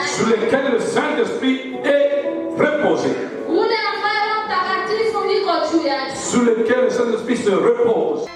sur lesquels le Saint-Esprit est reposé. Sur lesquels le Saint-Esprit se repose.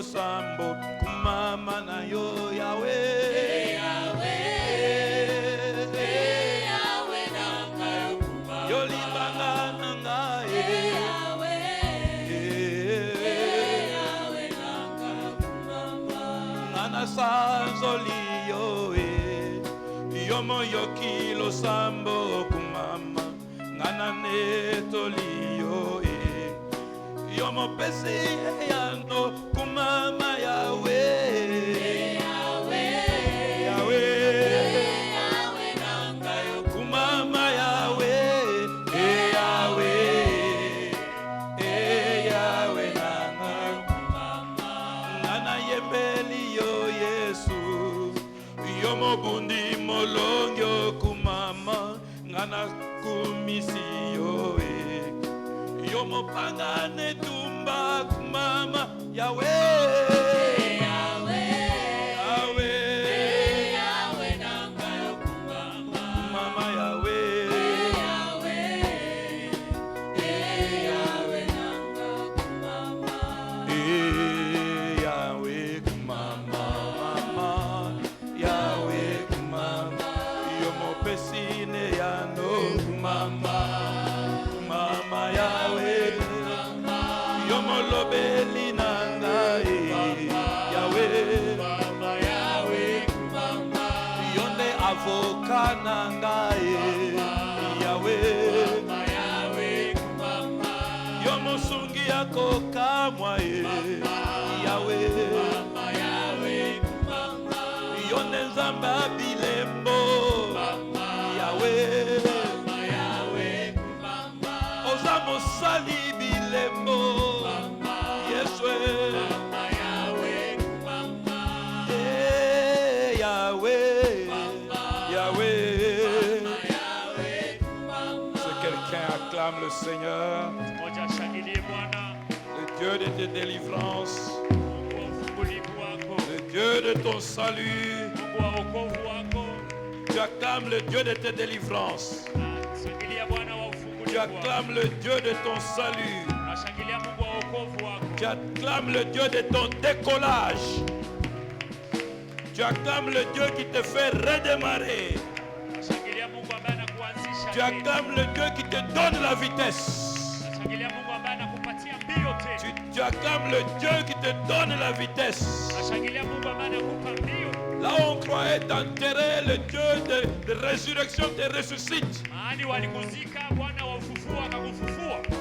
Sambo kumama na yo Yahweh, Yahweh, Yahweh nanga yo kumama yo libanga nanga Yahweh, Yahweh nanga yo kumama ngana sanzoli yo yo moyoki lo sambo kumama ngana netoli yo yo mopesi yano kumama Yahweh, Yahweh, Yahweh, Yahweh nanga yo kumama Yahweh, Yahweh, Yahweh nanga yo kumama ngana yembeli yo Yesu yo mobundi molongo kumama ngana kumisi yo yo mopanga netumba kumama Yahweh, Yahweh, Yahweh, Yahweh nanga yo kumama mama Yahweh, Yahweh, Yahweh nanga kumama Yahweh kumama mama Yahweh kumama yo mopesine yano kumama mama Yahweh yo molobeli nanga Yahweh mama Yahweh mama yo ne avocat nanga Yahweh mama Yahweh mama yo mosungi yako kamwa Yahweh mama Yahweh mama yo ne nzamba bilembo mama Yahweh mama Yahweh mama oza mosali bilembo Yahweh, Yahweh, Yahweh. Si quelqu'un acclame le Seigneur, le Dieu de tes délivrances, le Dieu de ton salut, tu acclames le Dieu de tes délivrances, tu acclames le Dieu de ton salut. Tu acclames le Dieu de ton décollage. Tu acclames le Dieu qui te fait redémarrer. Tu acclames le Dieu qui te donne la vitesse. Tu acclames le Dieu qui te donne la vitesse. Là où on croyait t'enterrer, le Dieu de résurrection te ressuscite.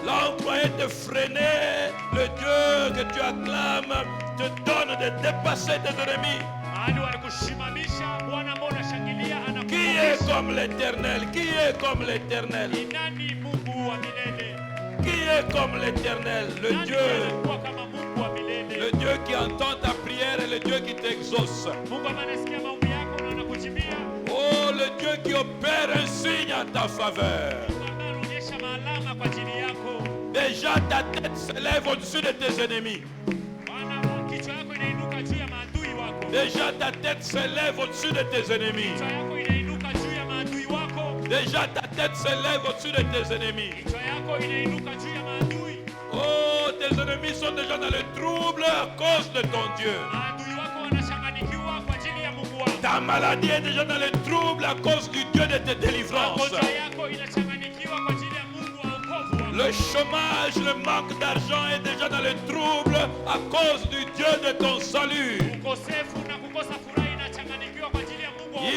Là où on croyait te freiner, le Dieu que tu acclames te donne de dépasser tes ennemis. Qui est comme l'Éternel? Qui est comme l'Éternel? Qui est comme l'Éternel? Le Dieu qui entend ta prière et le Dieu qui t'exauce. Oh, le Dieu qui opère un signe en ta faveur. Déjà ta tête s'élève au-dessus de tes ennemis. Déjà ta tête s'élève au-dessus de tes ennemis. Déjà ta tête s'élève au-dessus de tes ennemis. Oh, tes ennemis sont déjà dans le trouble à cause de ton Dieu. Ta maladie est déjà dans le trouble à cause du Dieu de tes délivrances. Le chômage, le manque d'argent est déjà dans le trouble à cause du Dieu de ton salut.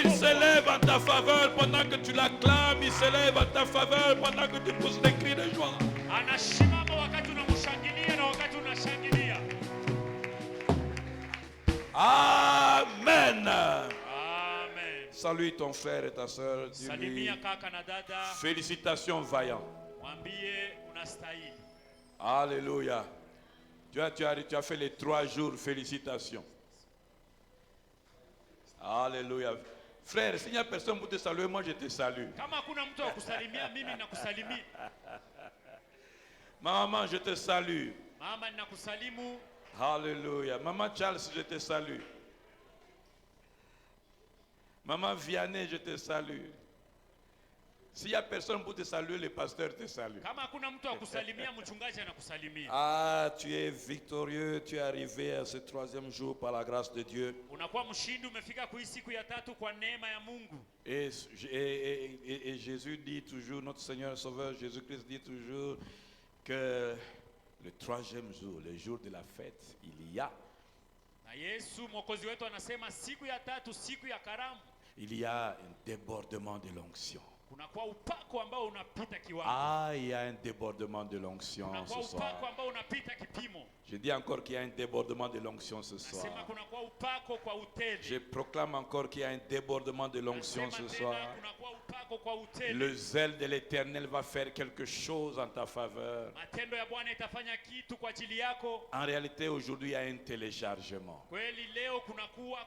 Il s'élève en ta faveur pendant que tu l'acclames. Il s'élève en ta faveur pendant que tu pousses des cris de joie. Amen. Salue ton frère et ta soeur. Félicitations, vaillant. Alléluia. Tu as fait les 3 jours, félicitations. Alléluia. Frère, s'il n'y a personne pour te saluer, moi je te salue. Kama hakuna mtu wa kusalimia, mimi nakusalimia. Maman, je te salue. Mama, ninakusalimu. Alléluia. Maman Charles, je te salue. Maman Vianney, je te salue. S'il n'y a personne pour te saluer, le pasteur te salue. Kama hakuna mtu wa kusalimia, mchungaji anakusalimia. Ah, tu es victorieux, tu es arrivé à ce 3e jour par la grâce de Dieu. Unakuwa mshindi, umefika kwa siku ya 3 kwa neema ya Mungu. Et Jésus dit toujours, notre Seigneur et Sauveur Jésus-Christ dit toujours que le 3e jour, le jour de la fête, il y a. Na Yesu mwokozi wetu anasema siku ya 3, siku ya karamu. Il y a un débordement de l'onction. Kunakuwa upako ambao unapita kiwango. Ah, il y a un débordement de l'onction Kunakuwa ce soir. upako ambao unapita kipimo. Je dis encore qu'il y a un débordement de l'onction ce soir. Nasema kunakuwa upako kwa utele. Je proclame encore qu'il y a un débordement de l'onction ce soir. Kunakuwa upako kwa utele. Le zèle de l'Éternel va faire quelque chose en ta faveur. Matendo ya Bwana itafanya kitu kwa ajili yako. En réalité, aujourd'hui, il y a un téléchargement. Kweli leo kunakuwa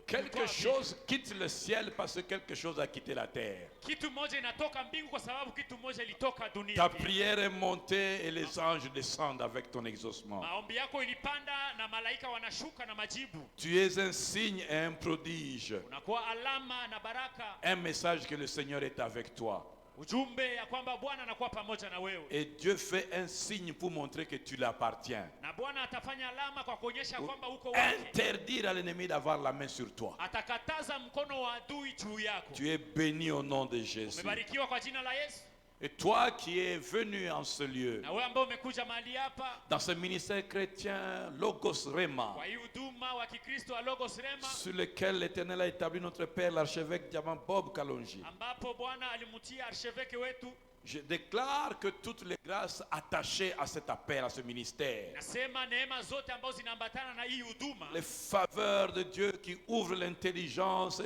Quelque chose quitte le ciel parce que quelque chose a quitté la terre. Kitu moja inatoka mbingu kwa sababu kitu moja ilitoka dunia. Ta prière est montée et les anges descendent avec ton exaucement. Maombi yako ilipanda na malaika wanashuka na majibu. Tu es un signe et un prodige. Unakuwa alama na baraka. Un message que le Seigneur est avec toi. Ujumbe ya kwamba Bwana anakuwa pamoja na wewe. Et Dieu fait un signe pour montrer que tu l'appartiens. Na Bwana atafanya alama kwa kuonyesha kwamba uko wake. Interdire à l'ennemi d'avoir la main sur toi. Atakataza mkono wa adui juu yako. Tu es béni au nom de Jésus. Umebarikiwa kwa jina la Yesu. Et toi qui es venu en ce lieu, Na wewe ambao umekuja mahali hapa, dans ce ministère chrétien Logos Rema, kwa hii huduma wa Kikristo wa Logos Rema, sur lequel l'Éternel a établi notre Père l'archevêque Diamant Bob Kalonji, ambapo Bwana alimutia archevêque wetu, je déclare que toutes les grâces attachées à cet appel, à ce ministère, nasema neema zote ambazo zinaambatana na hii huduma, les faveurs de Dieu qui ouvrent l'intelligence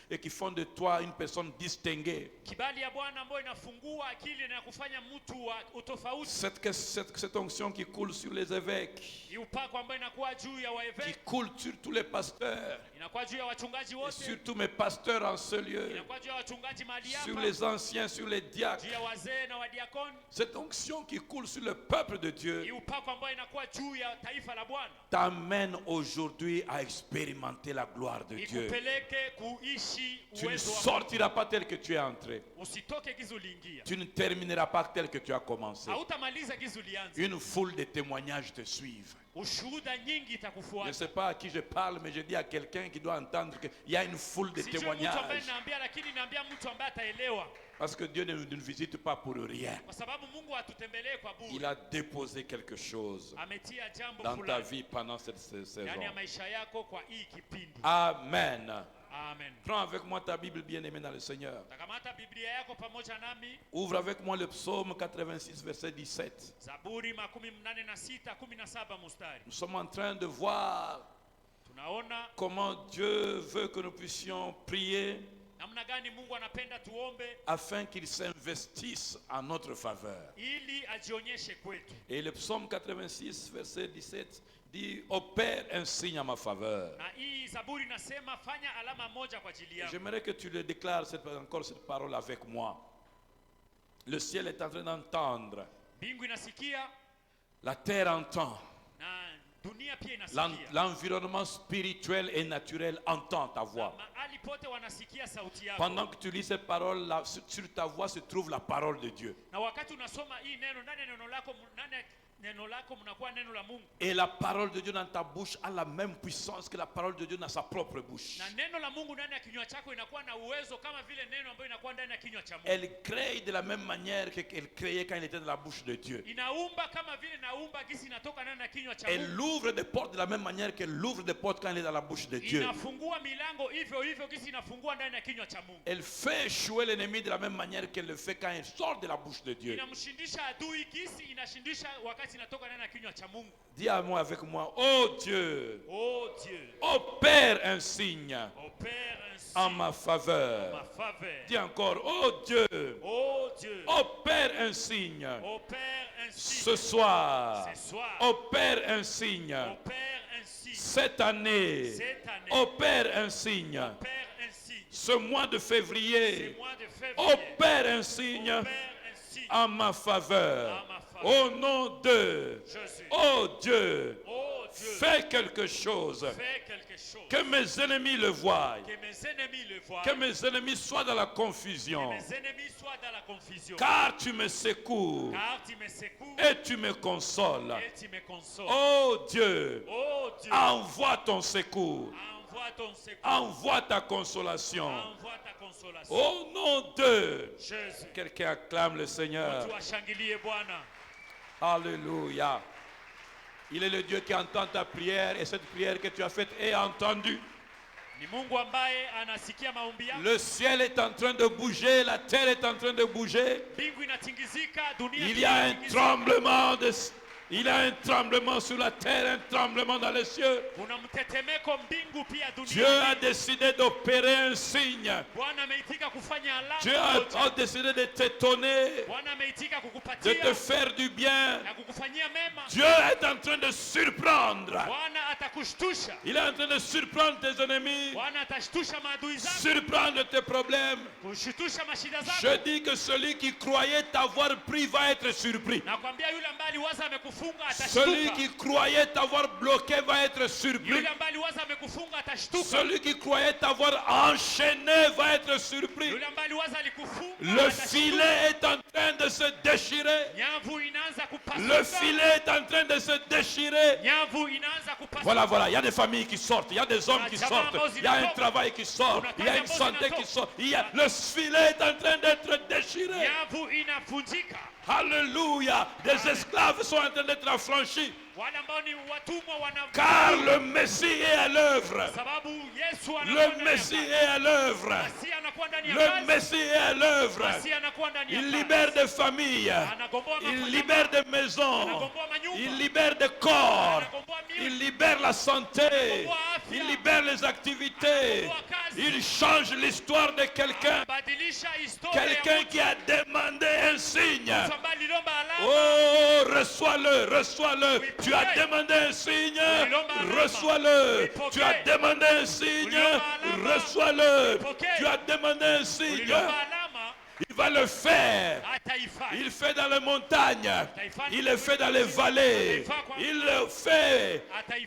et qui font de toi une personne distinguée, kibali ya Bwana ambayo inafungua akili na kufanya mtu wa utofauti, cette onction qui coule sur les évêques, hii upako ambayo inakuwa juu ya qui waevêque, coule sur tous les pasteurs, inakuwa juu ya wachungaji et wote, surtout mes pasteurs en ce lieu, inakuwa juu ya wachungaji mahali sur hapa, les anciens, sur les diacres. juu ya wazee na wadiakoni, Cette onction qui coule sur le peuple de hii Dieu upako ambayo inakuwa juu ya taifa la Bwana, t'amène aujourd'hui à expérimenter la gloire de Dieu. ikupeleke kuishi Tu ne uwezo wa Mungu. sortiras pas tel que tu es entré. Usitoke gizu liingia, Tu ne termineras pas tel que tu as commencé. hautamaliza gizu lianze. Une foule de témoignages te suivent. Ushuhuda nyingi Je ne itakufuata. sais pas à qui je parle, mais je dis à quelqu'un qui doit entendre qu'il y a une foule de Sijui mtu ambaye témoignages. naambia, lakini naambia mtu ambaye ataelewa, Parce que Dieu ne nous visite pas pour rien. kwa sababu Mungu hatutembelee kwa Il bure. a déposé quelque chose Ametia jambo dans ta fulani vie pendant cette saison. ndani ya maisha yako kwa hii kipindi. Amen. Amen. Prends avec moi ta Bible bien-aimée dans le Seigneur. Takamata Biblia yako pamoja nami, Ouvre avec moi le psaume 86, verset 17. Zaburi 86:17 mustari. Nous sommes en train de voir Tunaona comment Dieu veut que nous puissions prier namna gani Mungu anapenda tuombe afin qu'il s'investisse en notre faveur. ili ajionyeshe kwetu. Et le psaume 86, verset 17 dit: opère un signe à ma faveur. Na hii Zaburi nasema fanya alama moja kwa ajili yako. J'aimerais que tu le déclares encore cette parole avec moi. Le ciel est en train d'entendre, Mbingu inasikia la terre entend, na dunia pia inasikia. l'environnement spirituel et naturel entend ta voix. Mahali pote wanasikia sauti yako. Pendant que tu lis cette parole là, sur ta voix se trouve la parole de Dieu. Na wakati unasoma hii neno, ndani ya neno lako mnakuwa neno la Mungu. Et la parole de Dieu dans ta bouche a la même puissance que la parole de Dieu dans sa propre bouche. Na neno la Mungu ndani ya kinywa chako inakuwa na uwezo kama vile neno ambayo inakuwa ndani ya kinywa cha Mungu. Elle crée de la même manière qu'elle créait quand elle était dans la bouche de Dieu. Inaumba kama vile naumba gisi inatoka ndani ya kinywa cha Elle Mungu. ouvre des portes de la même manière qu'elle ouvre des portes quand elle est dans la bouche de Dieu. Inafungua milango hivyo hivyo gisi inafungua ndani ya kinywa cha Mungu. Elle fait échouer l'ennemi de la même manière qu'elle le fait quand elle sort de la bouche de Dieu. Inamshindisha adui gisi inashindisha wakati inatoka ndani ya kinywa cha Mungu. Dis à moi avec moi: oh Dieu, Oh Dieu, opère un signe opère un en ma ma faveur. faveur. Dis encore, oh Dieu, Oh Dieu, opère un signe opère ainsi ce soir. ce soir. Opère un signe Opère ainsi cette année. cette année. Opère un signe Opère ainsi ce mois de ce février. mois de février. Opère un signe Opère ainsi en ma faveur. en ma faveur. Au nom de, Jésus. oh Dieu, Oh Dieu, fais quelque chose. fais quelque chose. Que mes ennemis le voient. Que mes ennemis le voient. Que mes ennemis soient dans la confusion. Que mes ennemis soient dans la confusion. Car tu me secours Car tu me secours et tu me consoles. et tu me consoles. Oh Dieu, Oh Dieu, envoie ton secours. envoie ton secours. Envoie ta consolation. Envoie ta consolation. Au nom de, Jésus. quelqu'un acclame le Seigneur. Mtu ashangilie Bwana. Alléluia. Il est le Dieu qui entend ta prière et cette prière que tu as faite est entendue. Ni Mungu ambaye anasikia maombi yako. Le ciel est en train de bouger, la terre est en train de bouger. Mbingu inatingizika, dunia Il y a un inatingizika. tremblement il y a un tremblement sur la terre, un tremblement dans les cieux. Kuna mtetemeko mbingu pia Dieu a dunia. décidé d'opérer un signe. Bwana ameitika kufanya alama Dieu a moja. décidé de t'étonner, Bwana ameitika de kukupatia te faire du bien. na kukufanyia mema. Dieu est en train de surprendre. Bwana atakushtusha. Il est en train de surprendre tes ennemis, Bwana atashtusha maadui zako. surprendre tes problèmes. Kushtusha mashida Je zako. dis que celui qui croyait t'avoir pris va être surpris. Nakwambia yule ambaye aliwaza amekufunga Celui atashtuka. qui croyait t'avoir bloqué va être surpris. Yule ambaye aliwaza amekufunga atashtuka. Celui qui croyait t'avoir enchaîné va être surpris. Yule ambaye aliwaza alikufunga Le atashtuka. filet est en train de se déchirer. Nyavu inaanza kupasuka. Le filet est en train de se déchirer. Nyavu inaanza kupasuka. Voilà, voilà, il y a des familles qui sortent, il y a des hommes qui sortent, il y a un travail qui sort, il y a une santé qui sort, le filet est en train d'être déchiré. Nyavu inavunjika. Alléluia, des esclaves sont en train d'être affranchis, Wale ambao ni watumwa wana car le Messie est à l'œuvre. sababu Yesu anakuwa Le ndani ya Messie kazi. est à l'œuvre. Masihi anakuwa ndani ya Le kazi. Messie est à l'œuvre. Masihi anakuwa ndani ya Il kazi. libère des familles, Anagomboa il mafanya- libère des maisons, Anagomboa manyumba. il libère des corps, Anagomboa miili. il libère la santé, il libère les activités, il change l'histoire de quelqu'un. Badilisha historia ya Quelqu'un mtu. qui a demandé un signe. Mtu ambaye alilomba alama. Oh, reçois-le, reçois-le. Tu as demandé un signe, reçois-le. Tu as demandé un signe, reçois-le. Tu as demandé un signe, Ulilomba alama il va le faire. ataifanya. Il fait dans les montagnes, il le fait dans les vallées, il le fait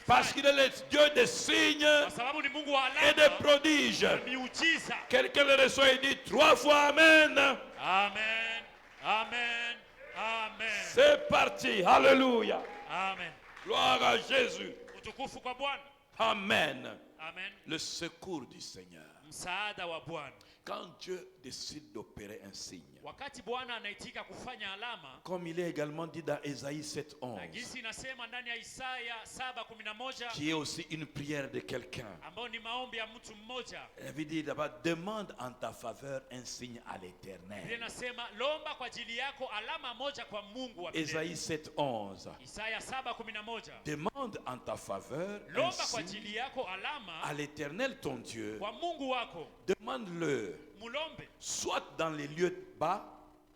parce qu'il est le Dieu des signes Kwa sababu ni Mungu wa et des alama. prodiges. Miujiza. Quelqu'un le reçoit et dit 3 fois Amen. Amen. Amen. Amen. C'est parti. Alléluia. Amen. Gloire à Jésus. Utukufu kwa Bwana. Amen. Amen. Le secours du Seigneur. Msaada wa Bwana. Quand Dieu décide d'opérer un signe, Wakati Bwana anaitika kufanya alama, comme il est également dit dans Ésaïe 7:11, na jinsi inasema ndani ya Isaya 7:11, qui est aussi une prière de quelqu'un. ambao ni maombi ya mtu mmoja. Elle veut dire d'abord, demande en ta faveur un signe à Biblia l'Éternel. inasema lomba kwa ajili yako alama moja kwa Mungu wa milele. Ésaïe 7:11. Isaya 7:11. Demande en ta faveur un Lomba kwa signe ajili yako alama à l'Éternel ton Dieu. kwa Mungu wako. Demande-le, Mulombe soit dans les lieux bas,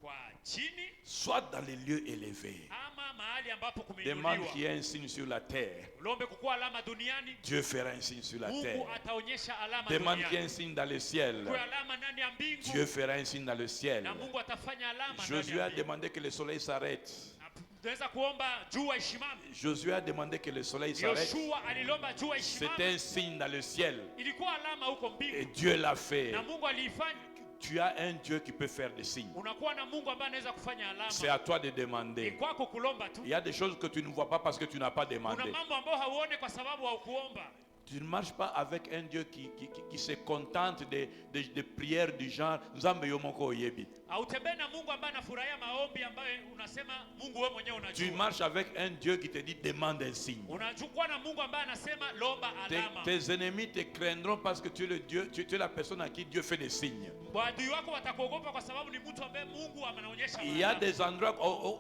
kwa chini soit dans les lieux élevés. ama mahali ambapo Demande kumeinuliwa. qu'il y ait un signe sur la terre. Ulombe kukuwa alama duniani, Dieu fera un signe sur la terre. Mungu ataonyesha alama Demande qu'il y ait un duniani. signe dans le ciel. Kuwe alama ndani ya mbingu, Dieu fera un signe dans le ciel. na Mungu atafanya alama ndani Josué ya a mbingu. demandé que le soleil s'arrête. Na tunaweza kuomba jua ishimame. Josué a demandé que le soleil s'arrête. Yoshua alilomba jua C'était ishimame. un signe dans le ciel. Ilikuwa alama huko Et mbingu, Dieu l'a fait. na Mungu aliifanya. Tu as un Dieu qui peut faire des signes. Unakuwa na Mungu ambaye anaweza kufanya C'est alama. à toi de Ni demander. kwako kulomba tu. Il y a des choses que tu ne vois pas parce que tu n'as pas Kuna demandé. mambo ambayo hauone kwa sababu haukuomba. Tu ne marches pas avec un Dieu qui se contente de prières du genre Nzambe yo moko oyebi. Hautembei na Mungu ambaye anafurahia maombi ambayo unasema Mungu wewe mwenyewe Tu unajua. marches avec un Dieu qui te dit demande un signe. Unachukua na Mungu ambaye anasema lomba alama. Tes ennemis te craindront parce que tu es le Dieu, tu es la personne à qui Dieu fait des signes. Maadui wako watakuogopa kwa sababu ni mtu ambaye Mungu anaonyesha Il y a alama. des endroits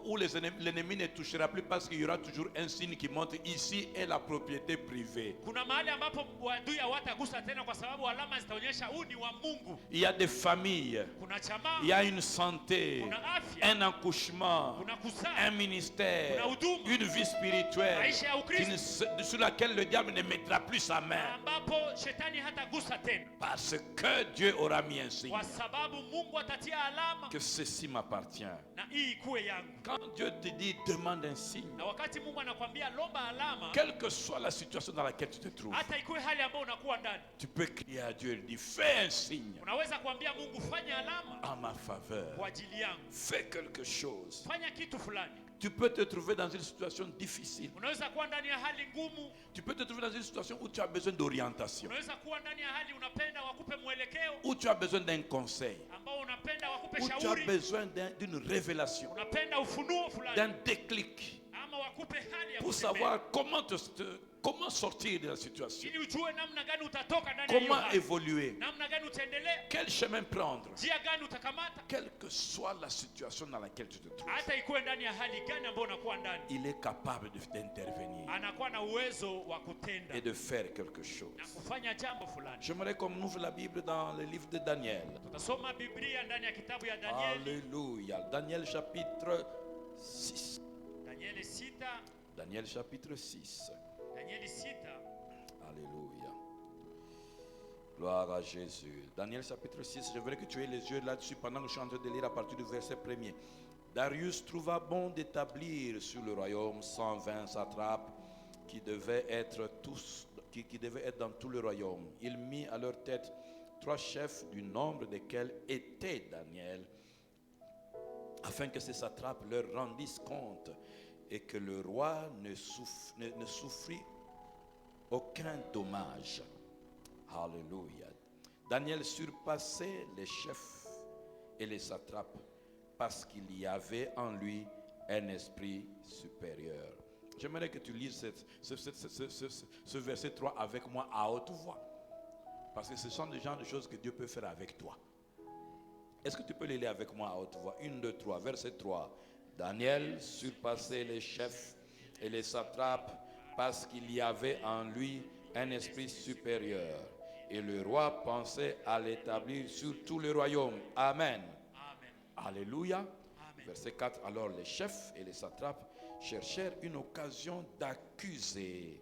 où l'ennemi ne touchera plus parce qu'il y aura toujours un signe qui montre ici est la propriété privée. Kuna mahali ambapo wadui hawatagusa tena, kwa sababu alama zitaonyesha huu ni wa Mungu. Il y a des familles, Kuna chama, il y a une santé, kuna afya, un accouchement, kuna un kuzaa, ministère, kuna huduma, une vie spirituelle maisha ya Ukristo sur laquelle le diable ne mettra plus sa main. ambapo shetani hatagusa tena, Parce que Dieu aura mis un signe kwa sababu Mungu atatia alama que ceci m'appartient. na hii ikuwe yangu. Quand Dieu te dit demande un signe, Na wakati Mungu anakwambia lomba alama, quelle que soit la situation dans laquelle tu te trouves, hata ikuwe hali ambayo unakuwa ndani, tu peux crier à Dieu et dire fais un signe unaweza kuambia Mungu, fanya alama en ma faveur, kwa ajili yangu, fais quelque chose. fanya kitu fulani. Tu peux te trouver dans une situation difficile. Unaweza kuwa ndani ya hali ngumu, Tu peux te trouver dans une situation où tu as besoin d'orientation, unaweza kuwa ndani ya hali unapenda wakupe mwelekeo, où tu as besoin d'un conseil, ambao unapenda wakupe où tu as shauri, besoin d'une révélation, unapenda ufunuo fulani, d'un déclic ama wakupe hali ya pour kutembea, savoir comment sortir de la situation, ili ujue namna gani utatoka ndani ya hiyo comment hali, évoluer, namna gani utaendelea, quel chemin prendre, njia gani utakamata, quelle que soit la situation dans laquelle tu te trouves. hata ikuwe ndani ya hali gani ambayo unakuwa ndani, Il est capable d'intervenir anakuwa na uwezo wa kutenda et de faire quelque na chose. kufanya jambo fulani. J'aimerais qu'on ouvre la Bible dans le livre de Daniel. Tutasoma Biblia ndani ya kitabu ya Danieli, Alléluia. Daniel chapitre 6. Danieli 6, Daniel chapitre 6. Danieli 6. Alléluia. Gloire à Jésus. Daniel chapitre 6. Je voudrais que tu aies les yeux là-dessus pendant que je suis en train de lire à partir du verset 1er. Darius trouva bon d'établir sur le royaume 120 satrapes qui devaient être dans tout le royaume. Il mit à leur tête 3 chefs du nombre desquels était Daniel, afin que ces satrapes leur rendissent compte et que le roi ne souffrit aucun dommage. Alléluia. Daniel surpassait les chefs et les satrapes parce qu'il y avait en lui un esprit supérieur. J'aimerais que tu lises ce verset 3 avec moi à haute voix. Parce que ce sont des genres de choses que Dieu peut faire avec toi. Est-ce que tu peux les lire avec moi à haute voix? 1, 2, 3, verset 3. Daniel surpassait les chefs et les satrapes parce qu'il y avait en lui un esprit supérieur. Et le roi pensait à l'établir sur tout le royaume. Amen. Alléluia. Verset 4. Alors les chefs et les satrapes cherchèrent une occasion d'accuser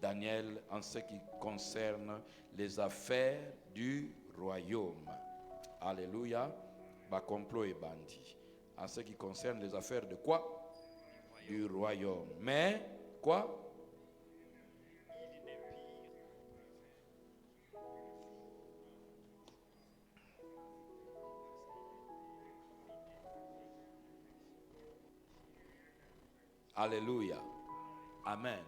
Daniel en ce qui concerne les affaires du royaume. Alléluia. Ba complot et bandit. En ce qui concerne les affaires de quoi? Du royaume. Mais quoi? Alléluia. Amen.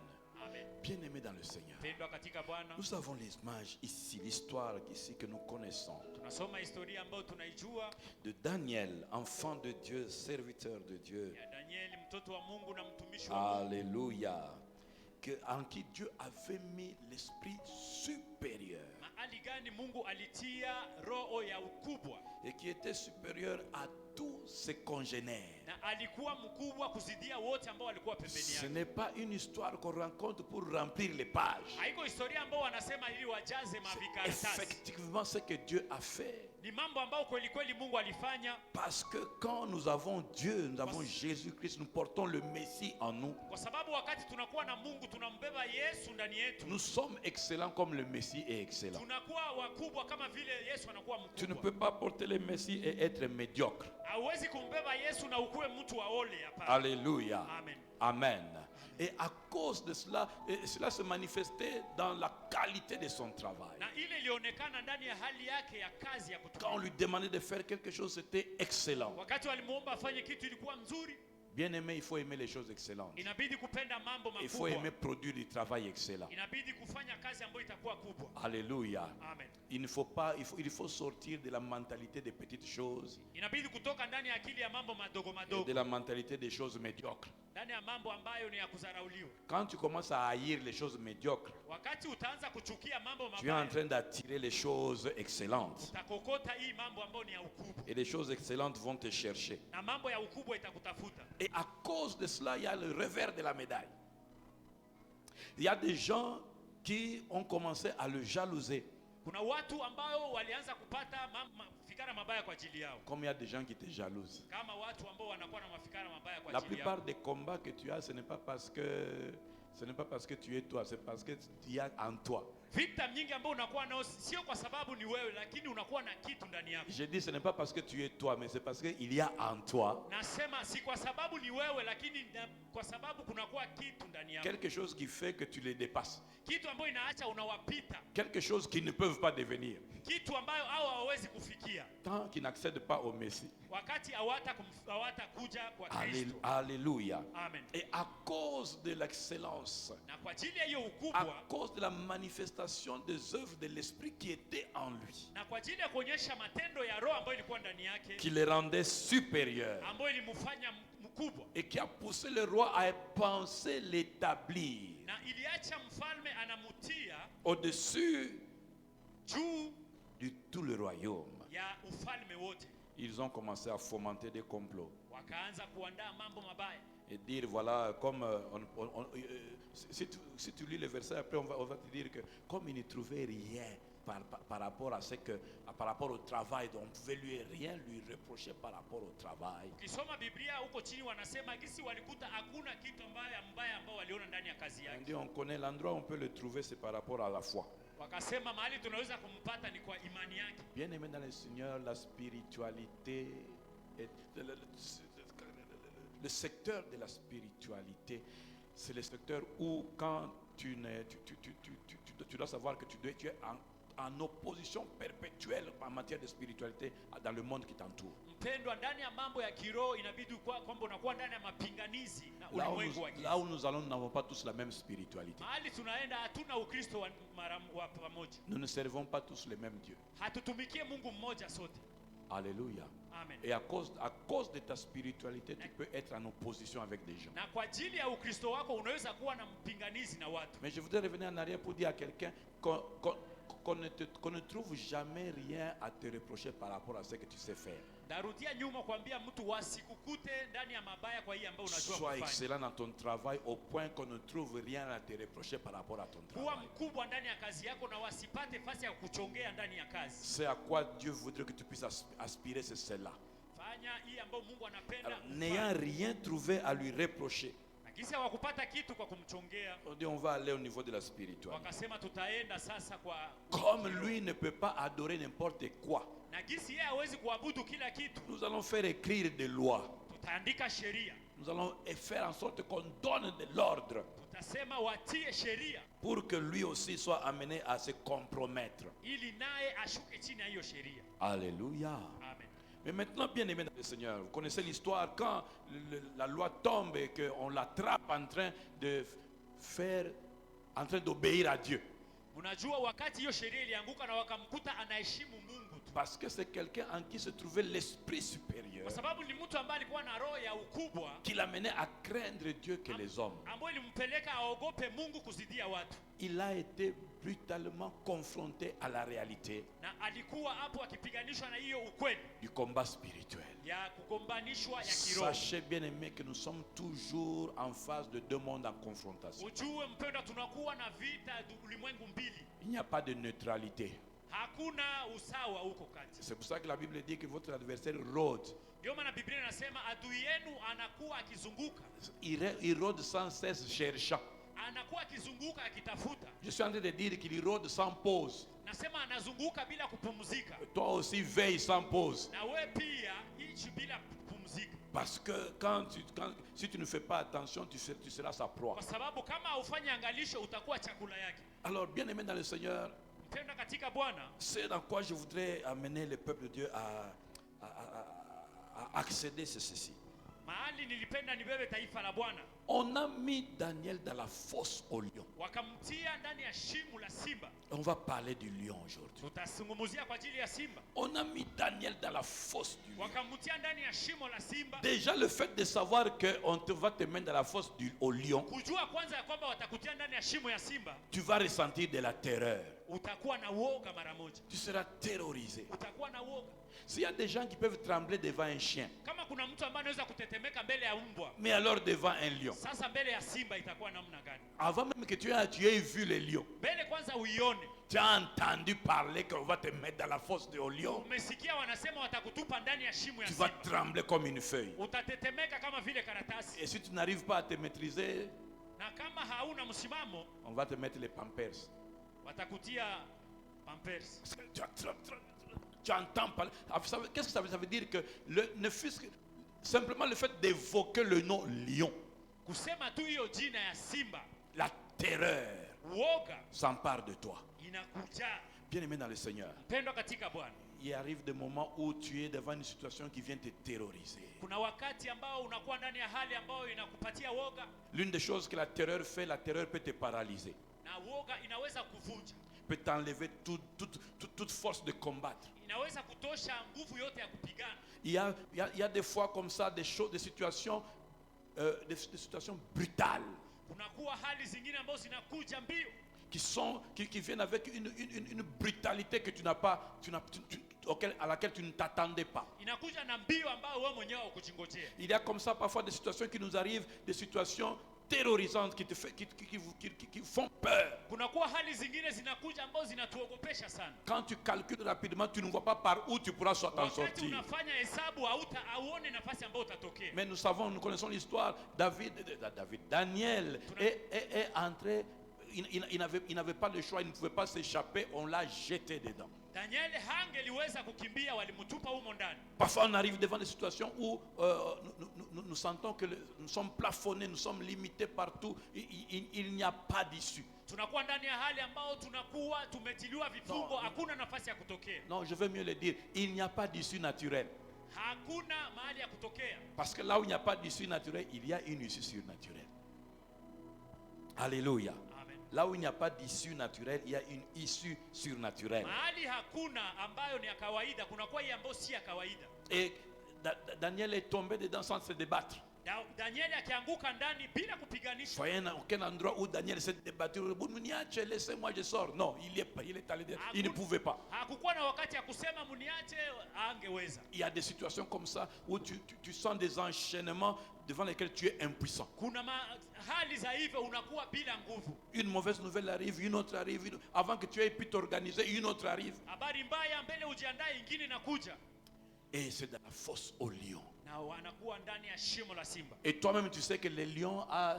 Bien-aimés dans le Seigneur, Pendwa katika Bwana, nous avons l'image ici, l'histoire ici que nous connaissons tunasoma historia ambayo tunaijua de Daniel, enfant de Dieu, serviteur de Dieu. ya Danieli, mtoto wa Mungu na mtumishi wa Mungu, Alléluia. En qui Dieu avait mis l'esprit supérieur mahali gani Mungu alitia roho ya ukubwa, et qui était supérieur à tous ses congénères. na alikuwa mkubwa kuzidia wote ambao walikuwa pembeni Ce yake. n'est pas une histoire qu'on rencontre pour remplir les pages. Haiko historia ambao wanasema ili wajaze mavikaratasi. Effectivement, ce que Dieu a fait. Ni mambo ambao kweli kweli Mungu alifanya, Parce que quand nous avons Dieu, nous avons Jésus-Christ, nous portons le Messie en nous. kwa sababu wakati tunakuwa na Mungu tunambeba Yesu ndani yetu, Nous sommes excellents comme le Messie est excellent. tunakuwa wakubwa kama vile Yesu anakuwa Tu ne mkubwa. peux pas porter le Messie et être médiocre. Hauwezi kumbeba Yesu na ukuwe mtu wa ole, hapana. Alléluia. Amen. Amen. Et à cause de cela, cela se manifestait dans la qualité de son travail. Na ile ilionekana ndani ya hali yake ya kazi ya Quand on kutumika. lui demandait de faire quelque chose, c'était excellent. Wakati walimuomba afanye kitu ilikuwa nzuri, Bien aimé, il faut aimer les choses excellentes. inabidi kupenda mambo Il faut aimer makubwa, produire du travail excellent. inabidi kufanya kazi ambayo itakuwa kubwa. Alléluia. Amen. Il ne faut pas, il faut sortir de la mentalité des petites choses Inabidi kutoka ndani ya akili ya mambo madogo et de madogo, la mentalité des choses médiocres. ndani ya mambo ambayo ni ya kudharauliwa. Quand tu commences à haïr les choses médiocres, Wakati utaanza kuchukia mambo tu es en mabaya, train d'attirer les choses excellentes. utakokota hii mambo ambayo ni ya ukubwa, Et les choses excellentes vont te chercher. na mambo ya ukubwa itakutafuta. Et à cause de cela, il y a le revers de la médaille. Il y a des gens qui ont commencé à le jalouser. Kuna watu ambao walianza kupata mafikara mabaya kwa ajili yao. Comme il y a des gens qui te jalousent. Kama watu ambao wanakuwa na mafikara mabaya kwa La ajili yao. plupart des combats que tu as, ce n'est pas parce que tu es toi, c'est parce que il y a en toi. Vita nyingi ambao unakuwa nao sio kwa sababu ni wewe, lakini unakuwa na kitu ndani yako. Je dis ce n'est pas parce que tu es toi, mais c'est parce qu'il y a en toi Nasema si kwa sababu ni wewe, lakini kwa sababu kunakuwa kitu ndani yako. quelque chose qui fait que tu les dépasses. Kitu ambayo inaacha unawapita. Quelque chose qu'ils ne peuvent pas devenir. Kitu ambayo hao hawawezi kufikia. Tant qu'ils n'accèdent pas au Messie. Wakati hawatakuja kwa Kristo. Alléluia. Amen. Et à cause de l'excellence, Na kwa ajili ya hiyo à ukubwa, cause de la manifestation des œuvres de l'Esprit qui étaient en lui, na kwa ajili ya kuonyesha matendo ya Roho ambayo ilikuwa ndani yake, qui les rendait supérieurs ambayo ilimfanya mkubwa, et qui a poussé le roi à penser l'établir na iliacha mfalme anamutia au-dessus juu de tout le royaume. ya ufalme wote. Ils ont commencé à fomenter des complots Wakaanza kuandaa mambo mabaya. et dire voilà, comme si tu lis le verset après, on va te dire que comme il ne trouvait rien par rapport à ce que par rapport au travail, donc on pouvait rien lui reprocher par rapport au travail. Ukisoma Biblia huko chini wanasema gisi walikuta hakuna kitu mbaya ambao waliona ndani ya kazi On yake. dit on connaît l'endroit où on peut le trouver, c'est par rapport à la foi. Wakasema mahali tunaweza kumpata ni kwa imani yake. Bien aimé dans le Seigneur, la spiritualité est le secteur de la spiritualité, c'est le secteur où quand tu dois savoir que tu es en opposition perpétuelle en matière de spiritualité dans le monde qui t'entoure. Mpendwa, ndani ya mambo ya kiroho inabidi kwamba unakuwa ndani ya mapinganizi na ulimwengu wa giza. Là où nous allons, nous n'avons pas tous la même spiritualité. Mahali tunaenda hatuna Ukristo wa pamoja. Nous ne servons pas tous le même Dieu. Hatutumikie Mungu mmoja sote. Alléluia. Amen. Et à cause de ta spiritualité, tu peux être en opposition avec des gens. Na kwa ajili ya Ukristo wako unaweza kuwa na mpinganizi na watu. Mais je voudrais revenir en arrière pour dire à quelqu'un qu'on ne trouve jamais rien à te reprocher par rapport à ce que tu sais faire. Darudia nyuma kuambia mtu wasikukute ndani ya mabaya kwa hii ambayo unajua Sois kufanya. excellent dans ton travail au point qu'on ne trouve rien à te reprocher par rapport à ton Kuwa travail. mkubwa ndani ya kazi yako na wasipate fasi ya kuchongea ndani ya kazi. C'est à quoi Dieu voudrait que tu puisses aspirer, c'est cela. Fanya hii ambayo Mungu anapenda. Alors, n'ayant rien trouvé à lui reprocher, Na kisa hawakupata kitu kwa kumchongea. on dit on va aller au niveau de la spiritualité. Wakasema tutaenda sasa kwa Comme lui ne peut pas adorer n'importe quoi, na gisi yeye hawezi kuabudu kila kitu. nous allons faire écrire des lois. Tutaandika sheria. Nous allons faire en sorte qu'on donne de l'ordre Tutasema watie sheria pour que lui aussi soit amené à se compromettre. ili naye ashuke chini ya hiyo sheria. Alléluia. Amen. Mais maintenant, bien aimé dans le Seigneur, vous connaissez l'histoire quand la loi tombe et qu'on l'attrape en train d'obéir à Dieu. Unajua wakati hiyo sheria ilianguka na wakamkuta anaheshimu Mungu tu. Parce que c'est quelqu'un en qui se trouvait l'esprit supérieur Kwa sababu ni mtu ambaye alikuwa na roho ya ukubwa qui l'amenait à craindre Dieu que les hommes. ambaye ilimpeleka aogope Mungu kuzidia watu. Il a été brutalement confronté à la réalité Na alikuwa hapo akipiganishwa na hiyo ukweli du combat spirituel. ya kugombanishwa ya kiroho. Sachez bien aimé que nous sommes toujours en face de deux mondes en confrontation. Ujue mpendwa, tunakuwa na vita ulimwengu mbili. Il n'y a pas de neutralité. Hakuna usawa huko kati. C'est pour ça que la Bible dit que votre adversaire rôde. Ndio maana Biblia inasema adui yenu anakuwa akizunguka. Il rôde sans cesse cherchant. Anakuwa akizunguka akitafuta. Je suis en train de dire qu'il rôde sans pause. Nasema anazunguka bila kupumzika. Toi aussi veille sans pause. Na wewe pia ichi bila kupumzika. Parce que si tu ne fais pas attention, tu seras sa proie. Kwa sababu kama haufanyi angalisho utakuwa chakula yake. Alors bien aimé dans le Seigneur, Mpendwa katika Bwana, c'est dans quoi je voudrais amener le peuple de Dieu à accéder, c'est ceci. mahali nilipenda nibebe taifa la Bwana. On a mis Daniel dans la fosse au lion. Wakamtia ndani ya shimo la simba. On va parler du lion aujourd'hui. Tutazungumzia kwa ajili ya simba. On a mis Daniel dans la fosse du lion. Wakamtia ndani ya shimo la simba. Déjà le fait de savoir qu'on va te mettre dans la fosse au lion, Kujua kwanza ya kwamba watakutia ndani ya shimo ya simba, tu vas ressentir de la terreur. utakuwa na uoga mara moja. Tu seras terrorisé. Utakuwa na uoga. S'il y a des gens qui peuvent trembler devant un chien, Kama kuna mtu ambaye anaweza kutetemeka mbele ya mbwa, mais alors devant un lion, sasa mbele ya simba itakuwa namna gani? avant même que tu aies vu le lion, Mbele kwanza uione. tu as entendu parler qu'on va te mettre dans la fosse de lion, Umesikia wanasema watakutupa ndani ya shimo ya tu vas simba. trembler comme une feuille. Utatetemeka kama vile karatasi. Et si tu n'arrives pas à te maîtriser, Na kama hauna msimamo, on va te mettre les pampers. watakutia pampers. Parce que tu entends parler. Qu'est-ce que ça veut dire que ne fût-ce que simplement le fait d'évoquer le nom lion, Kusema tu hiyo jina ya simba, la terreur uoga s'empare de toi. inakuja. Bien-aimé dans le Seigneur, Mpendwa katika Bwana, il arrive des moments où tu es devant une situation qui vient te terroriser. kuna wakati ambao unakuwa ndani ya hali ambayo inakupatia woga, L'une des choses que la terreur fait, la terreur peut te paralyser, na woga inaweza kuvunja, peut t'enlever toute force de combattre. inaweza kutosha nguvu yote ya kupigana. Il y a des fois comme ça, des choses, des situations brutales Kunakuwa hali zingine ambazo zinakuja mbio, qui viennent avec une brutalité que tu n'as pas, à laquelle tu ne t'attendais pas. inakuja na mbio ambayo wewe mwenyewe hukujingojea. Il y a comme ça parfois des situations qui nous arrivent, des situations terrorisantes qui font peur. Kunakuwa hali zingine zinakuja ambazo zinatuogopesha sana. Quand tu calcules rapidement, tu ne vois pas par où tu pourras t'en Wakati sortir. unafanya hesabu auone nafasi ambayo utatokea. Mais nous connaissons l'histoire. Daniel est entré, il n'avait pas le choix, il ne pouvait pas s'échapper, on l'a jeté dedans. Danieli hangeliweza kukimbia, walimtupa humo ndani. Parfois on arrive devant des situations où nous sentons que nous sommes plafonnés, nous sommes limités partout, il n'y a pas d'issue. Tunakuwa ndani ya hali ambao tunakuwa tumetiliwa vifungo, hakuna nafasi ya kutokea. Non, je veux mieux le dire, il n'y a pas d'issue naturelle. Hakuna mahali ya kutokea. Parce que là où il n'y a pas d'issue naturelle, il y a une issue surnaturelle. Alléluia. Amen. Là où il n'y a pas d'issue naturelle, il y a une issue surnaturelle. Mahali hakuna ambayo ni ya kawaida, kunakuwa hii ambayo si ya kawaida. Et Daniel est tombé dedans sans se débattre. Danieli akianguka ndani bila kupiganisha. Voyez aucun endroit où Daniel s'est débattu. Laissez-moi, je sors. Non, il est allé. Il ne pouvait pas. Hakukuwa na wakati ya kusema muniache, angeweza. Il y a des situations comme ça où tu sens des enchaînements devant lesquels tu es impuissant. Kuna hali za hivyo unakuwa bila nguvu. Une mauvaise nouvelle arrive, une autre arrive. Avant que tu aies pu t'organiser, une autre arrive. Habari mbaya mbele ujiandae, ingine inakuja. Et c'est dans la fosse au lion. Na wanakuwa ndani ya shimo la simba. Et toi-même, tu sais que le lion a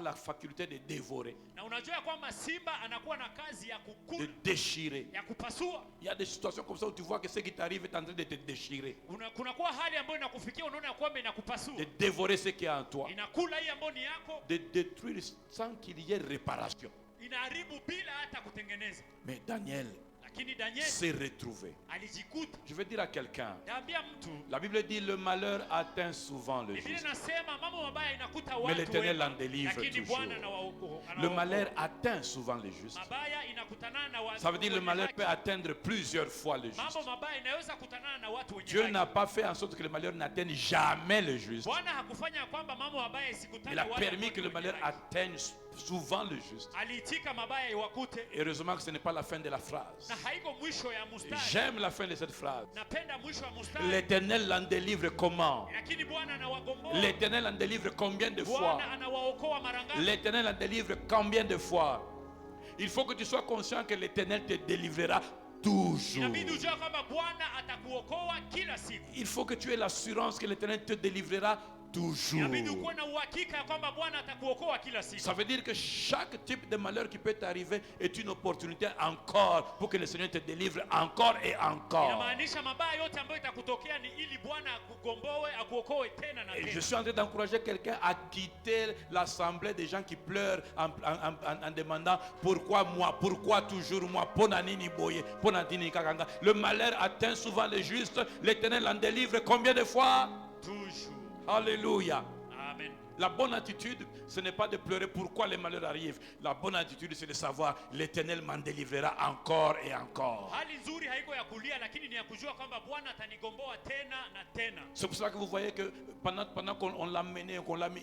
la faculté de dévorer, Na unajua kwamba simba anakuwa na kazi ya de kukula, déchirer. ya kupasua. Il y a des situations comme ça où tu vois que ce qui t'arrive est en train de te déchirer, Kunakuwa hali ambayo inakufikia, unaona kwamba inakupasua. de dévorer ce qui est en toi, Inakula hii ambayo ni yako, de détruire sans qu'il y ait réparation. inaharibu bila hata kutengeneza. Mais Daniel Lakini Danieli s'est retrouvé. alijikuta. Je veux dire à quelqu'un, Naambia mtu, la Bible dit le malheur atteint souvent le Biblia juste. inasema mambo mabaya inakuta Mais watu l'Éternel wema, en délivre lakini toujours. Bwana Le malheur atteint souvent le juste. mabaya inakutana na watu. Ça veut dire le wenye malheur haki. peut atteindre plusieurs fois le juste. Mambo mabaya inaweza kutanana na watu wenye Dieu haki. n'a pas fait en sorte que le malheur n'atteigne jamais le juste. Bwana hakufanya kwamba mambo mabaya isikutane Il a wale permis ambao que ni le wenye malheur haki. atteigne souvent le juste. Aliitika mabaya iwakute, Heureusement que ce n'est pas la fin de la phrase. na haiko mwisho ya mustari. J'aime la fin de cette phrase. Napenda mwisho wa mustari. L'Éternel l'en délivre comment? Lakini Bwana anawagomboa. L'Éternel en délivre combien de fois? Bwana anawaokoa mara ngapi? L'Éternel en délivre combien de fois? Il faut que tu sois conscient que l'Éternel te délivrera toujours. Inabidi ujue kwamba Bwana atakuokoa kila siku. Il faut que tu aies l'assurance que l'Éternel te délivrera toujours. Inabidi ukuwe na uhakika ya kwamba Bwana atakuokoa kila siku. Ça veut dire que chaque type de malheur qui peut t'arriver est une opportunité encore pour que le Seigneur te délivre encore et encore. Inamaanisha mabaya yote ambayo itakutokea ni ili Bwana akugomboe, akuokoe tena na Et je tena. suis en train d'encourager quelqu'un à quitter l'assemblée des gens qui pleurent en demandant pourquoi moi, pourquoi toujours moi, ponanini boye, ponanini kakanga. Le malheur atteint souvent les justes, l'Éternel en délivre combien de fois? Toujours. Alléluia. Amen. La bonne attitude, ce n'est pas de pleurer pourquoi les malheurs arrivent. La bonne attitude, c'est de savoir l'Éternel m'en délivrera encore et encore. Hali nzuri haiko ya kulia, lakini ni ya kujua kwamba Bwana atanigomboa tena na tena. C'est pour cela que vous voyez que pendant qu'on l'a mené, qu'on l'a mis,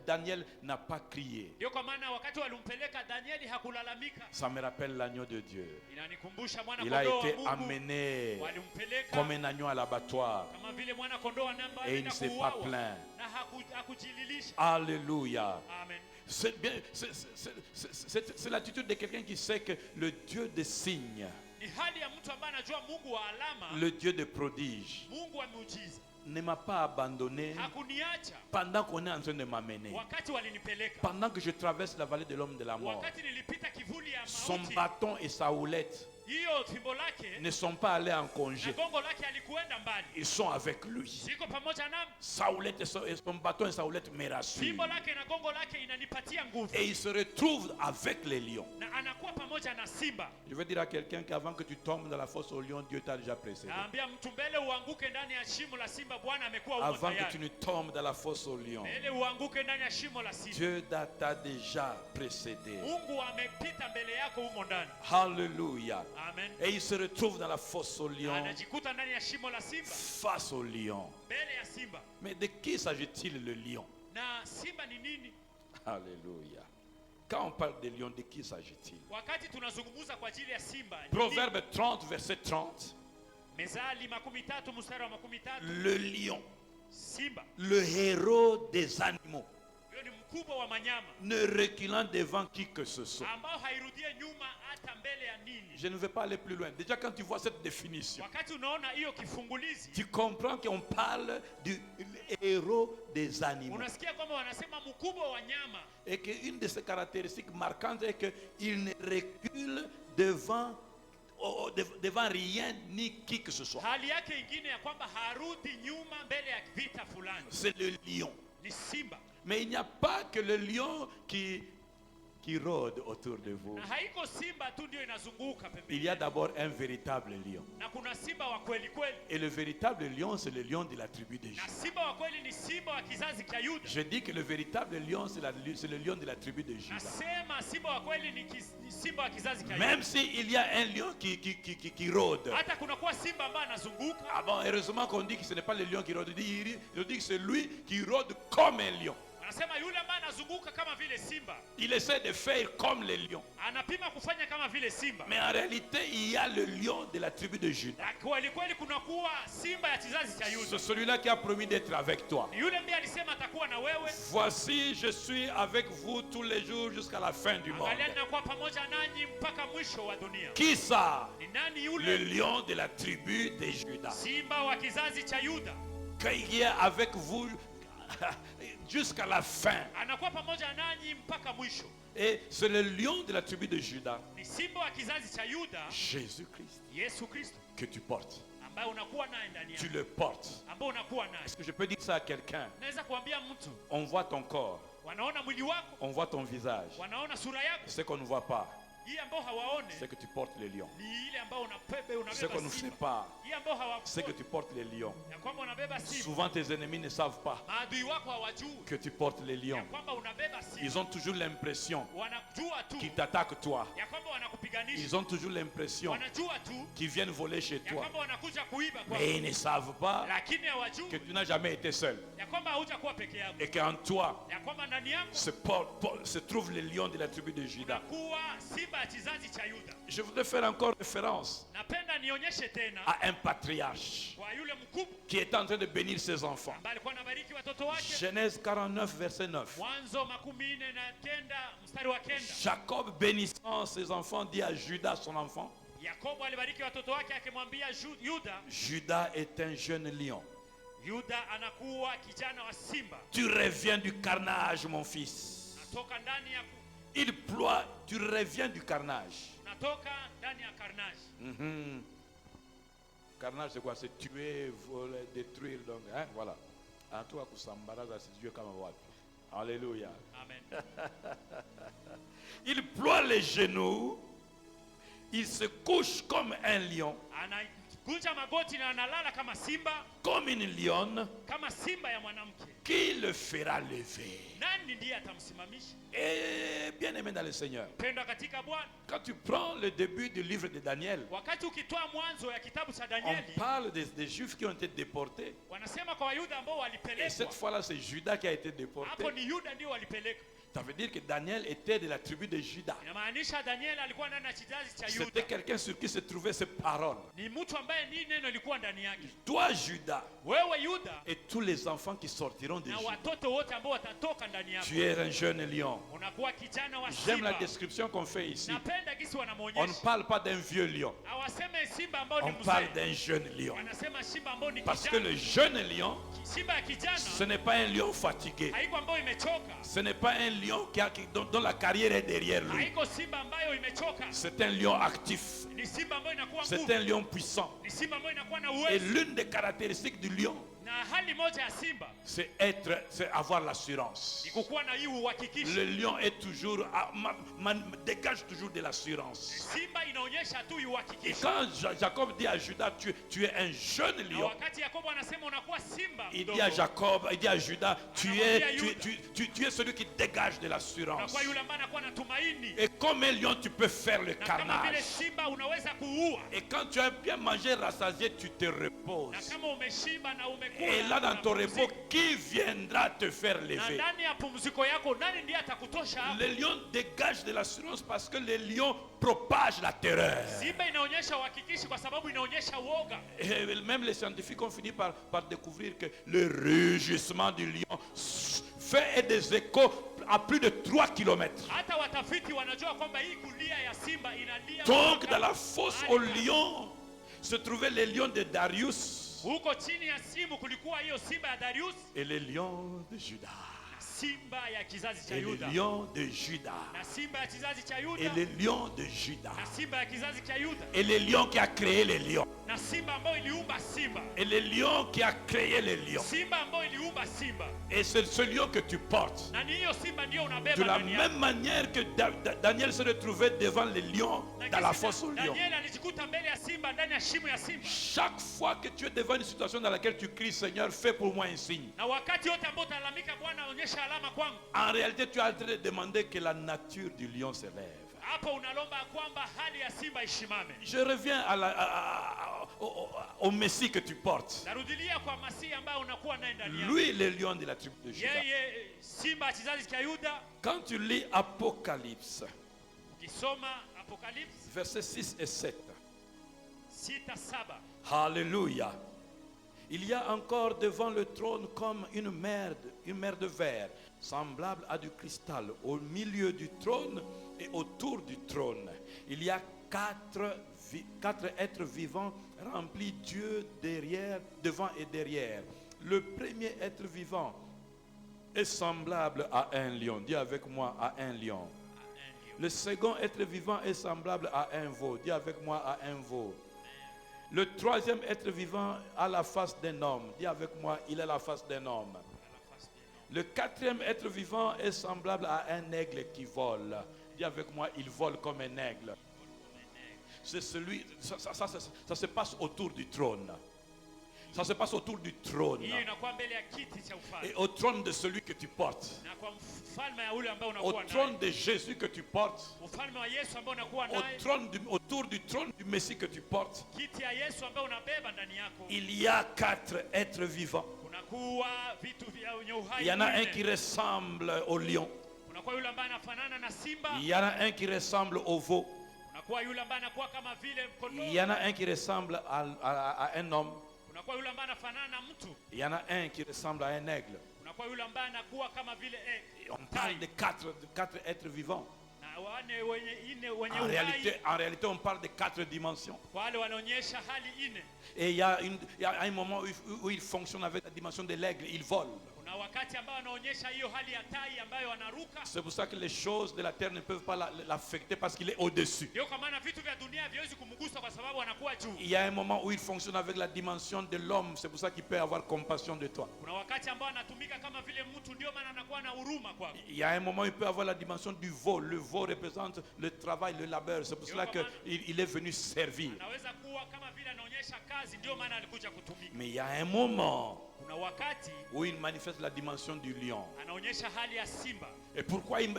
Daniel n'a pas crié. Ndio kwa maana wakati walimpeleka Danieli hakulalamika. Ça me rappelle l'agneau de Dieu. Inanikumbusha mwana Il a kondoo wa été Mungu. amené Walimpeleka comme un agneau à l'abattoir. kama vile mwana kondoo anamba Et il ne s'est pas plaint. na hakujililisha. Alléluia. Amen. C'est bien, c'est l'attitude de quelqu'un qui sait que le Dieu des signes, Ni hali ya mtu ambaye anajua Mungu wa alama, le Dieu des prodiges, Mungu wa miujiza. ne m'a pas abandonné Hakuniacha pendant qu'on est en train de m'amener. wakati walinipeleka. Pendant que je traverse la vallée de l'homme de la mort, Wakati nilipita kivuli ya son mauti, bâton et sa houlette hiyo fimbo lake ne sont pas allés en na congé. gongo lake alikuenda mbali. Ils sont avec lui. Siko pamoja nami. Sa houlette et son bâton et sa houlette me rassurent. Fimbo lake na gongo lake inanipatia nguvu. Et il se retrouve avec les lions. Na anakuwa pamoja na simba. Je veux dire à quelqu'un qu'avant que tu tombes dans la fosse aux lions, Dieu t'a déjà précédé. Naambia mtu mbele uanguke ndani ya shimo la simba, Bwana amekuwa huko Avant que tu tayari. ne tombes dans la fosse aux lions, Mbele uanguke ndani ya shimo la simba. Dieu t'a déjà précédé. Mungu amepita mbele yako humo ndani. Alléluia. Amen. Et il se retrouve dans la fosse aux lions, Anajikuta ndani ya shimo la simba, face au lion. mbele ya simba. Mais de qui s'agit-il le lion? Na simba ni nini? Alléluia. Quand on parle de lion, de qui s'agit-il? Wakati tunazungumza kwa ajili ya simba, ni Proverbe 30, verset 30. Mezali 13 mstari wa 13. Le lion, Simba le héros des animaux, huyo ni mkubwa wa manyama ne reculant devant qui que ce soit. ambao hairudie nyuma hata mbele ya nini. Je ne vais pas aller plus loin. Déjà, quand tu vois cette définition, Wakati unaona hiyo kifungulizi, tu comprends qu'on parle du héros des animaux. unasikia kwamba wanasema mkubwa wa nyama, Et qu'une de ses caractéristiques marquantes est qu'il ne recule devant rien ni qui que ce soit. hali yake ingine ya kwamba harudi nyuma mbele ya vita fulani. C'est le lion. Ni simba. Mais il n'y a pas que le lion qui rôde autour de vous. Na haiko simba tu ndio inazunguka Il pembeni. y a d'abord un véritable lion. Na kuna simba wa kweli kweli. Et le véritable lion, c'est le lion de la tribu de Na Juda. simba wa kweli ni simba wa kizazi cha Yuda. Je dis que le véritable lion, c'est le lion de la tribu de Juda. Nasema simba wa kweli ni simba wa kizazi cha Yuda. Même s'il y a un lion qui rôde. Hata kuna kuwa simba ambaye anazunguka. Ah bon, heureusement qu'on dit que ce n'est pas le lion qui rôde. Il dit que c'est lui qui rôde comme un lion. Anasema yule ambaye anazunguka kama vile simba. Il essaie de faire comme les lions. Anapima kufanya kama vile simba. Mais en réalité, il y a le lion de la tribu de Juda. Na kweli kweli kuna kuwa simba ya kizazi cha Yuda. C'est celui-là qui a promis d'être avec toi. Yule ndiye alisema atakuwa na wewe. Voici, je suis avec vous tous les jours jusqu'à la fin du monde. Angalia ninakuwa pamoja nanyi mpaka mwisho wa dunia. Qui ça? Ni nani Le yule? lion de la tribu de Juda. Simba wa kizazi cha Yuda. Qui est avec vous jusqu'à la fin. Anakuwa pamoja nanyi mpaka mwisho. Et c'est le lion de la tribu de Juda, Ni simba wa kizazi cha Yuda, Jésus-Christ, Yesu Kristo, que tu portes. ambaye unakuwa naye ndani Tu yako. le portes. Ambaye unakuwa naye. Est-ce que je peux dire ça à quelqu'un? Naweza kuambia mtu, On voit ton corps, wanaona mwili wako, on voit ton visage. wanaona sura yako. Ce qu'on ne voit pas, Hii ambao hawaone c'est que tu portes le lion. ni ile ambao Ce unabeba qu'on ne sait simba. pas, Hii ambao c'est que hawakuona tu portes le lion. ya kwamba unabeba simba. Souvent tes ennemis ne savent pas Maadui wako hawajui que tu portes le ya lion. kwamba unabeba Ils simba. ont toujours l'impression Wanajua tu qu'ils t'attaquent toi. ya kwamba wanakupiganisha. Ils ont toujours l'impression Wanajua tu qu'ils viennent voler chez ya toi. kwamba wanakuja kuiba Mais kwako. ils ne savent pas Lakini que hawajui tu n'as jamais été seul. ya kwamba haujakuwa peke yako. Et qu'en toi Ya kwamba ndani yako se trouve le lion de la tribu de Juda. unakuwa simba ya kizazi cha Yuda. Je voudrais faire encore référence Napenda nionyeshe tena à un patriarche kwa yule mkubwa qui est en train de bénir ses enfants. ambaye alikuwa anabariki watoto wake. Genèse 49, verset 9. Mwanzo 49 mstari wa 9. Jacob bénissant ses enfants dit à Judas, son enfant, Yakobo alibariki watoto wake akimwambia Yuda, Judas est un jeune lion. Yuda anakuwa kijana wa simba. Tu reviens du carnage, mon fils. Natoka ndani ya Il ploie, tu reviens du carnage. natoka ndani ya karnaji. Carnage, c'est quoi? C'est tuer, voler, détruire. Donc, hein, voilà. En tout cas, kusambaraza si Dieu comme wapi. Alléluia. Amen. Il ploie les genoux. Il se couche comme un lion, Anakunja magoti na analala kama simba, comme une lionne. kama simba ya mwanamke. qui le fera lever? Nani ndiye atamsimamisha? Et bien aimé dans le Seigneur, Pendwa katika Bwana, quand tu prends le début du livre de Daniel, wakati ukitoa mwanzo ya kitabu cha on Danieli, parle des Juifs qui ont été déportés. wanasema kwa Wayuda ambao Et cette walipelekwa. fois-là, c'est Judas qui a été déporté. Hapo ni Yuda ndio walipeleka. Ça veut dire que Daniel était de la tribu de Judas. Inamaanisha Daniel alikuwa ndani ya kizazi cha C'était Yuda. quelqu'un sur qui se trouvaient ces paroles. Ni mtu ambaye ni neno lilikuwa ndani yake. Toi, Judas, Wewe Yuda et tous les enfants qui sortiront de na Judas, watoto wote ambao watatoka ndani yako. tu es un jeune lion. Unakuwa kijana wa J'aime la simba. description qu'on fait ici. Napenda gisi On ne wanamuonyesha. parle pas d'un vieux lion, Hawaseme simba ambao ni on parle mzee. d'un jeune lion. Wanasema simba ambao ni Parce que kijana. le jeune lion, Simba ya kijana ce n'est pas un lion fatigué. haiko ambayo imechoka. Ce n'est pas un lion dont la carrière est derrière lui. Haiko simba ambayo imechoka. C'est un lion actif. Ni simba ambayo inakuwa C'est nguvu. un lion puissant. Ni simba ambayo inakuwa na Et uwezo. l'une des caractéristiques du lion, Na hali moja ya simba c'est avoir l'assurance. ni kukuwa na hii uhakikisho. Le lion est toujours, dégage toujours de l'assurance. Simba inaonyesha tu Et uhakikisho. quand Jacob dit à Judas, tu es un jeune Na lion, wakati Yakobo anasema unakuwa simba il mdogo, dit à Jacob, il dit à Judas, tu es celui qui dégage de l'assurance. unakuwa yule ambaye anakuwa na tumaini. Et comme un lion, tu peux faire le Na kama vile carnage. simba unaweza kuua. Et quand tu as bien mangé, rassasié, tu te Na reposes. kama umeshiba na umekula. Et là, dans ton repos, unapumzika. qui viendra te faire Na lever? ndani ya pumziko yako nani ndiye atakutosha hapo? Le lion dégage de l'assurance parce que le lion propage la terreur. Simba inaonyesha uhakikisho kwa sababu inaonyesha uoga. Et même les scientifiques ont fini par découvrir que le rugissement du lion fait des échos à plus de 3 kilomètres. Hata watafiti wanajua kwamba hii kulia ya simba inalia. Donc, dans la fosse aux lions se trouvaient les lions de Darius Huko chini ya simu kulikuwa hiyo simba ya Darius et les lions de Juda. na simba ya kizazi cha Et les Yuda. lions de Juda. Na simba ya kizazi cha Et Yuda. les lions de Juda. Na simba ya kizazi cha Yuda. Et les lions qui a créé les lions. Na simba ambayo iliumba simba. Et les lions qui a créé les lions. Simba ambayo iliumba simba. Et c'est ce lion que tu portes. Na ni hiyo simba ndio De unabeba la ndani yako. même manière que Daniel se retrouvait devant les lions Na dans la kisi fosse aux lions. Daniel alijikuta mbele ya simba ndani ya shimo ya simba. Chaque fois que tu es devant une situation dans laquelle tu cries, Seigneur, fais pour moi un signe. Na wakati yote ambao utalalamika, Bwana onyesha alama kwangu. En réalité, tu es en train de demander que la nature du lion se lève. Hapo unalomba kwamba hali ya simba ishimame. Je reviens au Messie que tu portes. Narudilia kwa Masihi ambaye unakuwa naye ndani yako. Lui, le lion de la tribu de Juda. Yeye simba ya kizazi cha Yuda. Quand tu lis Apocalypse, Ukisoma Apocalypse versets 6 et 7. 6:7. Alléluia. Il y a encore devant le trône comme une mer de verre, semblable à du cristal, au milieu du trône et autour du trône. Il y a quatre êtres vivants remplis Dieu devant et derrière. Le premier être vivant est semblable à un lion. Dis avec moi, à un lion. Le second être vivant est semblable à un veau. Dis avec moi, à un veau. Le troisième être vivant a la face d'un homme. Dis avec moi, il a la face d'un homme. Le quatrième être vivant est semblable à un aigle qui vole. Dis avec moi, il vole comme un aigle. C'est celui, ça se passe autour du trône. Ça se passe autour du trône. Hiyo inakuwa mbele ya kiti cha Et ufalme. au trône de celui que tu portes. Na kwa mfalme ya ule ambaye Au unakuwa trône naye. de Jésus que tu portes. Ufalme wa Yesu ambao unakuwa naye. Autour du trône du Messie que tu portes. Kiti ya Yesu ambayo unabeba ndani yako. Il y a quatre êtres vivants. Kunakuwa vitu vya wenye uhai. Il y en a un vinne. qui ressemble au lion. Kunakuwa yule ambaye anafanana na simba. Il y en a un qui ressemble au veau. Kunakuwa yule ambaye anakuwa kama vile kondoo. Il y en a un qui ressemble à un homme. Kunakuwa yule ambaye anafanana na mtu. Il y en a un qui ressemble à un aigle. Kunakuwa yule ambaye anakuwa kama vile Et on parle de quatre êtres vivants. na wane wenye En réalité, on parle de quatre dimensions. wale wanaonyesha hali ine. Et il y a un moment où il fonctionne avec la dimension de l'aigle. Il vole. Kuna wakati ambao wanaonyesha hiyo hali ya tai ambayo wanaruka. C'est pour ça que les choses de la terre ne peuvent pas l'affecter parce qu'il est au-dessus. Ndio kwa maana vitu vya dunia haviwezi kumgusa kwa sababu anakuwa juu. Il y a un moment où il fonctionne avec la dimension de l'homme. C'est pour ça qu'il peut avoir compassion de toi. Kuna wakati ambao anatumika kama vile mtu, ndio maana anakuwa na huruma kwako. Il y a un moment où il peut avoir la dimension du veau. Le veau représente le travail, le labeur. C'est pour cela qu'il est venu servir. Anaweza kuwa kama vile anaonyesha kazi, ndio maana alikuja kutumika. Mais il y a un moment Kuna wakati où il manifeste la dimension du lion. anaonyesha hali ya simba. Et pourquoi il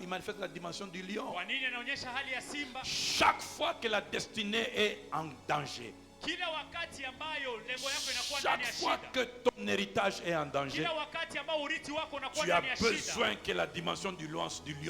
manifeste la dimension du lion? Kwa nini anaonyesha hali ya simba? Chaque fois que la destinée est en danger, Kila wakati ambayo lengo yako inakuwa ndani chaque ya fois shida, que ton héritage est en danger, kila wakati ambao urithi wako unakuwa tu as ndani ya shida, besoin que la dimension du lion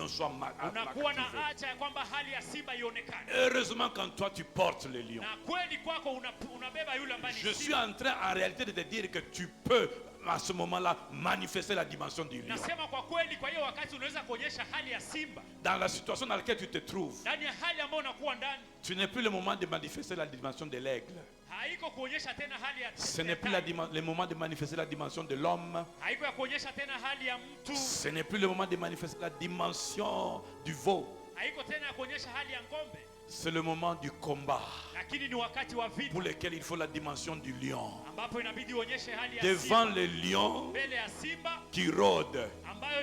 soit unakuwa na activée. haja ya kwamba hali ya simba ionekane. Heureusement quand toi tu portes le lion. Na kweli kwako unabeba yule ambaye ni Je suis simba. en train en réalité de te dire que tu peux à ce moment-là manifester la dimension du lion. Nasema kwa kweli, kwa hiyo wakati unaweza kuonyesha hali ya simba Dans la situation dans laquelle tu te trouves, ndani ya hali ambayo unakuwa ndani. tu n'es plus le moment de manifester la dimension de l'aigle. Haiko kuonyesha tena hali ya Ce n'est plus le moment de manifester la dimension de l'homme. haiko ya kuonyesha tena hali ya mtu. Ce n'est plus le moment de manifester la dimension du veau. Haiko tena ya kuonyesha hali ya ng'ombe. C'est le moment du combat Lakini ni wakati wa vita pour lequel il faut la dimension du lion. ambapo inabidi uonyeshe hali ya Devant simba. le lion Mbele ya simba qui rôde, ambayo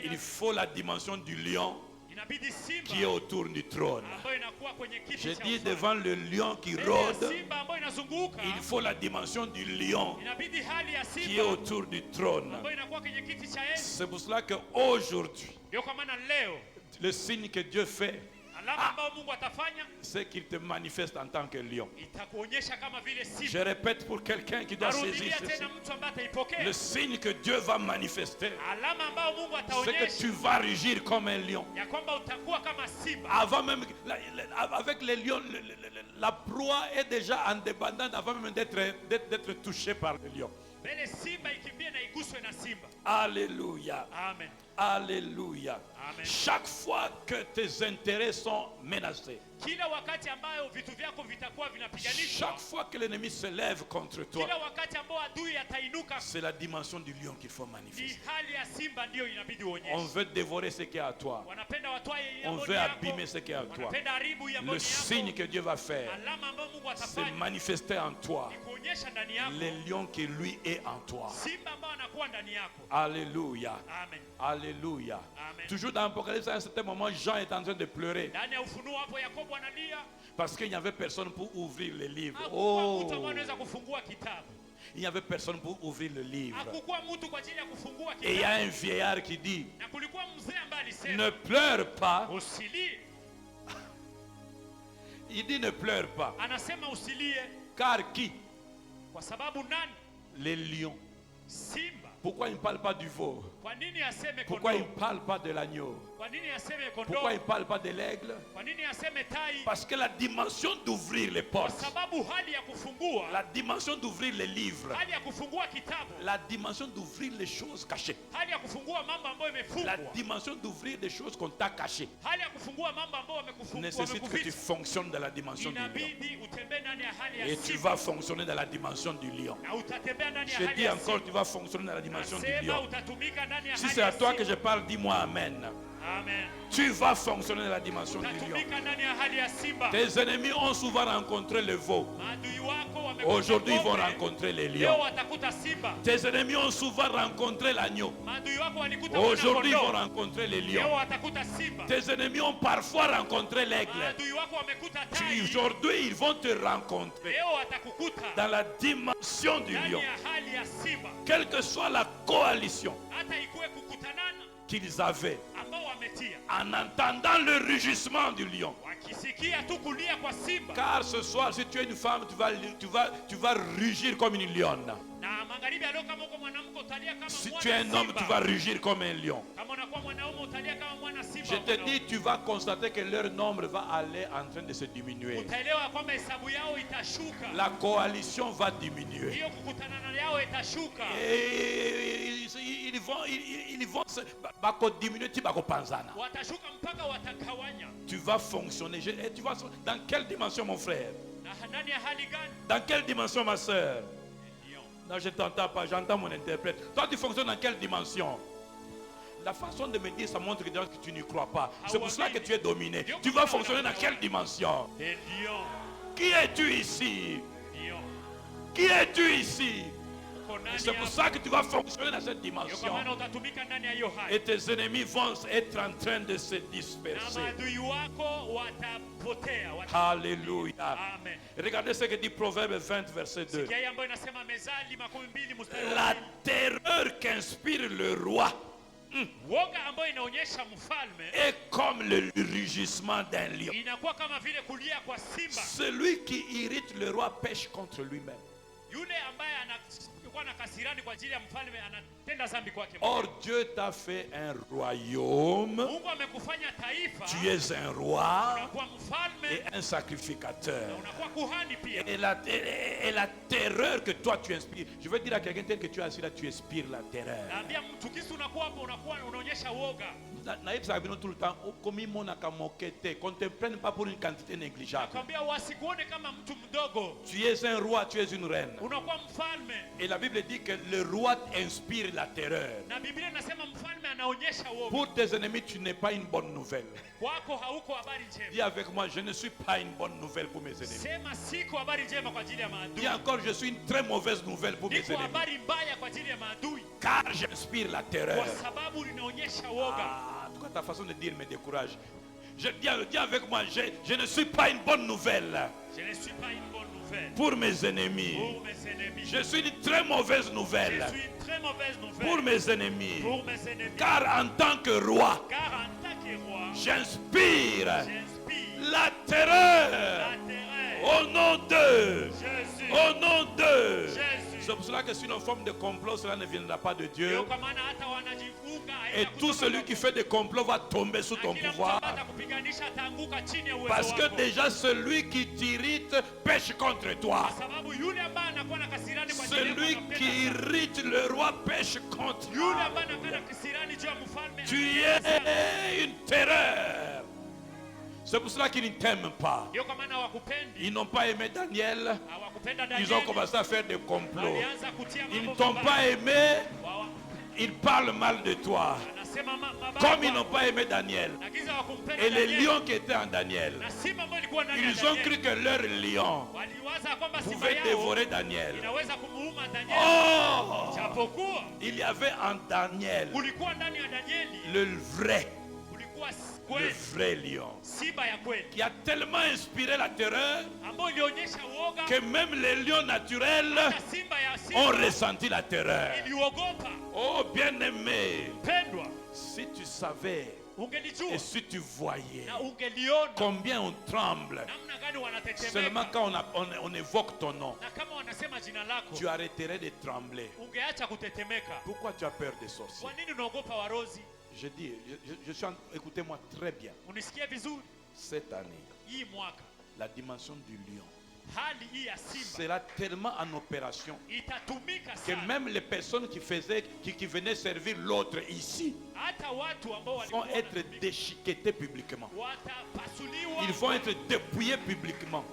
il faut la dimension du lion inabidi simba qui est autour du trône. ambayo inakuwa kwenye kiti Je cha dis ufalme. devant le lion qui Mbele ya rôde, simba ambayo inazunguka, il faut la dimension du lion inabidi hali ya qui est simba autour du trône. ambayo inakuwa kwenye kiti cha enzi. C'est pour cela qu'aujourd'hui, Ndio kwa maana leo le signe que Dieu fait, alama ambayo Mungu atafanya c'est qu'il te manifeste en tant que lion. itakuonyesha kama vile Je simba. répète pour quelqu'un qui doit saisir Narudilia ceci. tena mtu ambaye ataipokea. Le signe que Dieu va manifester, Alama ambayo Mungu c'est que ataonyesha tu vas rugir comme un lion. ya kwamba utakuwa kama simba. Avant même, avec les lions, la proie est déjà en débandade avant même d'être touchée par le lion. Mbele simba ikimbie na iguswe na simba. Alléluia. Amen. Alléluia. Amen. Chaque fois que tes intérêts sont menacés, Kila wakati ambayo vitu vyako vitakuwa vinapiganishwa, chaque fois que l'ennemi se lève contre toi, kila wakati ambao adui atainuka, c'est la dimension du lion qu'il faut ni manifester. hali ya simba ndio inabidi On uonyeshe. veut dévorer ce qui est à toi. Wanapenda watwaye On yamboni veut yako, abîmer ce qui est à toi. wanapenda haribu Le yamboni signe yako. que Dieu va faire, Alama ambayo Mungu c'est atafanya manifester en toi ni kuonyesha ndani yako le lion qui lui est en toi. simba ambayo anakuwa ndani yako. Alléluia. Amen. Alléluia. Amen. Toujours dans l'Apocalypse, à un certain moment, Jean est en train de pleurer Ndani ya Ufunuo hapo Yakobo analia, parce qu'il n'y avait personne pour ouvrir le livre. hakukuwa mtu ambaye Oh, anaweza kufungua kitabu. il n'y avait personne pour ouvrir le livre. Hakukuwa mtu kwa ajili ya kufungua Et il y a kitabu. un vieillard qui dit, Na kulikuwa mzee ambaye alisema, ne pleure pas. usilie. Il dit, ne pleure pas. Anasema usilie Car qui? kwa sababu nani? Les lions. Simba. Pourquoi il ne parle pas du veau? Kwa nini aseme Pourquoi il ne kondoo? parle pas de l'agneau? Kwa nini aseme Pourquoi il kondoo? ne parle pas de l'aigle? Kwa nini aseme tai? Parce que la dimension d'ouvrir les Kwa portes, sababu hali ya kufungua, la dimension d'ouvrir les livres, hali ya kufungua kitabu, la dimension d'ouvrir les choses cachées, hali ya kufungua mambo ambayo la imefungwa, dimension d'ouvrir des choses qu'on t'a cachées hali ya kufungua mambo ambayo wamekufungua, nécessite que tu fonctionnes dans la dimension du lion. inabidi utembee ndani ya hali ya Et tu simba vas fonctionner dans la dimension du lion. na utatembea ndani ya Je hali dis ya encore, simba. tu vas fonctionner dans la dimension du Nasema lion. utatumika ndani ya Si hali c'est à ya toi que simba. je parle, dis-moi Amen. Amen. Tu vas fonctionner dans la dimension du lion. Utatumika ndani ya hali ya simba. Tes ennemis ont souvent rencontré le veau. Maadui wako wamekuta Aujourd'hui, ils vont ng'ombe, rencontrer les leo lions. watakuta simba. Tes ennemis ont souvent rencontré l'agneau. Maadui wako walikuta Aujourd'hui, ils vont mwana-kondoo, rencontrer les leo lions. watakuta simba. Tes ennemis ont parfois rencontré l'aigle. Maadui wako wamekuta tai, Aujourd'hui, ils vont te rencontrer leo watakukuta dans la dimension du ndani lion. ya hali ya simba. Quelle que soit la coalition Hata ikuwe kukutanana qu'ils avaient ambao wametia, en entendant le rugissement du lion. wakisikia tu kulia kwa simba. Car ce soir, si tu es une femme, tu vas rugir comme une lionne. Na magharibi ya leo, kama uko mwanamke utalia kama Si mwana tu es un homme, simba. tu vas rugir comme un lion. Kama unakuwa mwanaume utalia kama mwana simba. Je te dis, tu vas constater que leur nombre va aller en train de se diminuer. Utaelewa kwamba hesabu yao itashuka. La coalition va diminuer. Hiyo kukutanana yao itashuka. Et ils vont se diminuer, tu vas panzana. Watashuka mpaka watakawanya. Tu vas fonctionner. Et tu vas dans quelle dimension, mon frère? Na ndani ya hali gani? Dans quelle dimension, ma soeur? Ndio. Non, je ne t'entends pas, j'entends mon interprète. Toi, tu fonctionnes dans quelle dimension? La façon de me dire, ça montre que tu n'y crois pas. C'est pour cela que tu es dominé. Tu vas fonctionner dans quelle dimension? Ndio. Qui es-tu ici? Ndio. Qui es-tu ici? Uko wako ndani C'est pour yako. ça que tu vas fonctionner dans cette Ndio kwa dimension. maana utatumika ndani ya hiyo hali. Et tes ennemis vont être en train de se Na disperser. maadui wako watapotea. Alléluia. Amen. Regardez ce que dit Proverbe 20, verset 2. Sikia hii ambayo inasema Mezali 20 mstari wa La 2. terreur qu'inspire le roi Woga ambayo inaonyesha mfalme est comme le rugissement d'un lion. inakuwa kama vile kulia kwa simba. Celui qui irrite le roi pêche contre lui-même. Yule ambaye anakuwa na kasirani kwa ajili ya mfalme anatenda dhambi kwake. Or, Dieu t'a fait un royaume. Mungu amekufanya taifa. Tu es un roi Unakuwa mfalme et un sacrificateur. na unakuwa kuhani pia. Et la terreur que toi tu inspires. Je veux dire à quelqu'un tel que tu es assis là, tu inspires la terreur. Naambia mtu kisi unakuwa hapo unaonyesha woga. Naïb Sabino tout le temps, comme il m'a moqué, qu'on ne te prenne pas pour une quantité négligeable. Nakwambia wasikuone kama mtu mdogo. Tu es un roi, tu es une reine. Unakuwa mfalme. Et la Bible dit que le roi inspire la terreur. Na Biblia inasema mfalme anaonyesha woga. Pour tes ennemis, tu n'es pas une bonne nouvelle. Kwako hauko habari njema. Dis avec moi, je ne suis pas une bonne nouvelle pour mes ennemis. Sema siko habari njema kwa ajili ya maadui. Dis encore, je suis une très mauvaise nouvelle pour mes Niko ennemis. habari mbaya kwa ajili ya maadui. Car j'inspire la terreur. Kwa sababu linaonyesha woga. Ah, en tout cas, ta façon de dire me décourage. Dis avec moi, je ne suis pas une bonne nouvelle Je ne suis pas une bonne nouvelle pour mes ennemis. pour mes ennemis. Je suis une très mauvaise nouvelle Je suis une très mauvaise nouvelle pour mes ennemis. pour mes ennemis. Car en tant que roi, Car en tant que roi, j'inspire j'inspire la terreur la terreur. au nom de Jésus. au nom de. Jésus. C'est pour cela que si une forme de complot, cela ne viendra pas de Dieu. Ndio kwa maana hata wanajifunga Et tout celui qui fait des complots va tomber sous ton kila mtu pouvoir. ambaye atakupiganisha ataanguka chini ya uwezo Parce que wako. déjà celui qui t'irrite pêche contre toi. Kwa sababu yule ambaye anakuwa na kasirani kwa ajili yako Celui anampenda qui sana. irrite le roi pêche contre Yule toi. ambaye anakuwa na kasirani juu ya mfalme Tu anampenda sana. es une terreur. C'est pour cela qu'ils ne t'aiment pas. Ndio kwa maana hawakupendi. Ils n'ont pas aimé Daniel. Hawakupenda Ils ont Danieli. commencé à faire des complots. Walianza kutia Ils ne mambo t'ont mabaya. pas aimé. Wawa- Ils parlent mal de toi. Anasema mabaya Comme ils kwako. n'ont pas aimé Daniel. Na giza hawakumpenda Et les Danieli. lions qui étaient en Daniel, Na simba ambao ilikuwa ndani ya ils ont Danieli. cru que leur lion Waliwaza kwamba simba pouvait yao dévorer Daniel. inaweza kumuuma Danieli. Oh! Japokuwa Il y avait en Daniel kulikuwa ndani ya Danieli le vrai kulikuwa le kweli vrai lion simba ya kweli qui a tellement inspiré la terreur ambayo ilionyesha uoga. que même les lions naturels Hata simba ya ont simba ressenti la terreur. iliogopa. Oh bien-aimé, Pendwa, si tu savais ungelijua et si tu voyais na ungeliona combien on tremble namna gani seulement wanatetemeka, quand on évoque ton nom, na kama wanasema jina lako tu arrêterais de trembler. ungeacha kutetemeka. Pourquoi tu as peur des sorciers? Kwa nini unaogopa warozi? Je dis, écoutez-moi très bien. Unisikie vizuri, Cette année, hii mwaka la dimension du lion hali hii ya simba sera tellement en opération itatumika que sana. même les personnes qui venaient servir l'autre ici Hata watu ambao vont walikuwa être wanatumika déchiquetés publiquement. watapasuliwa, Ils vont être dépouillés publiquement.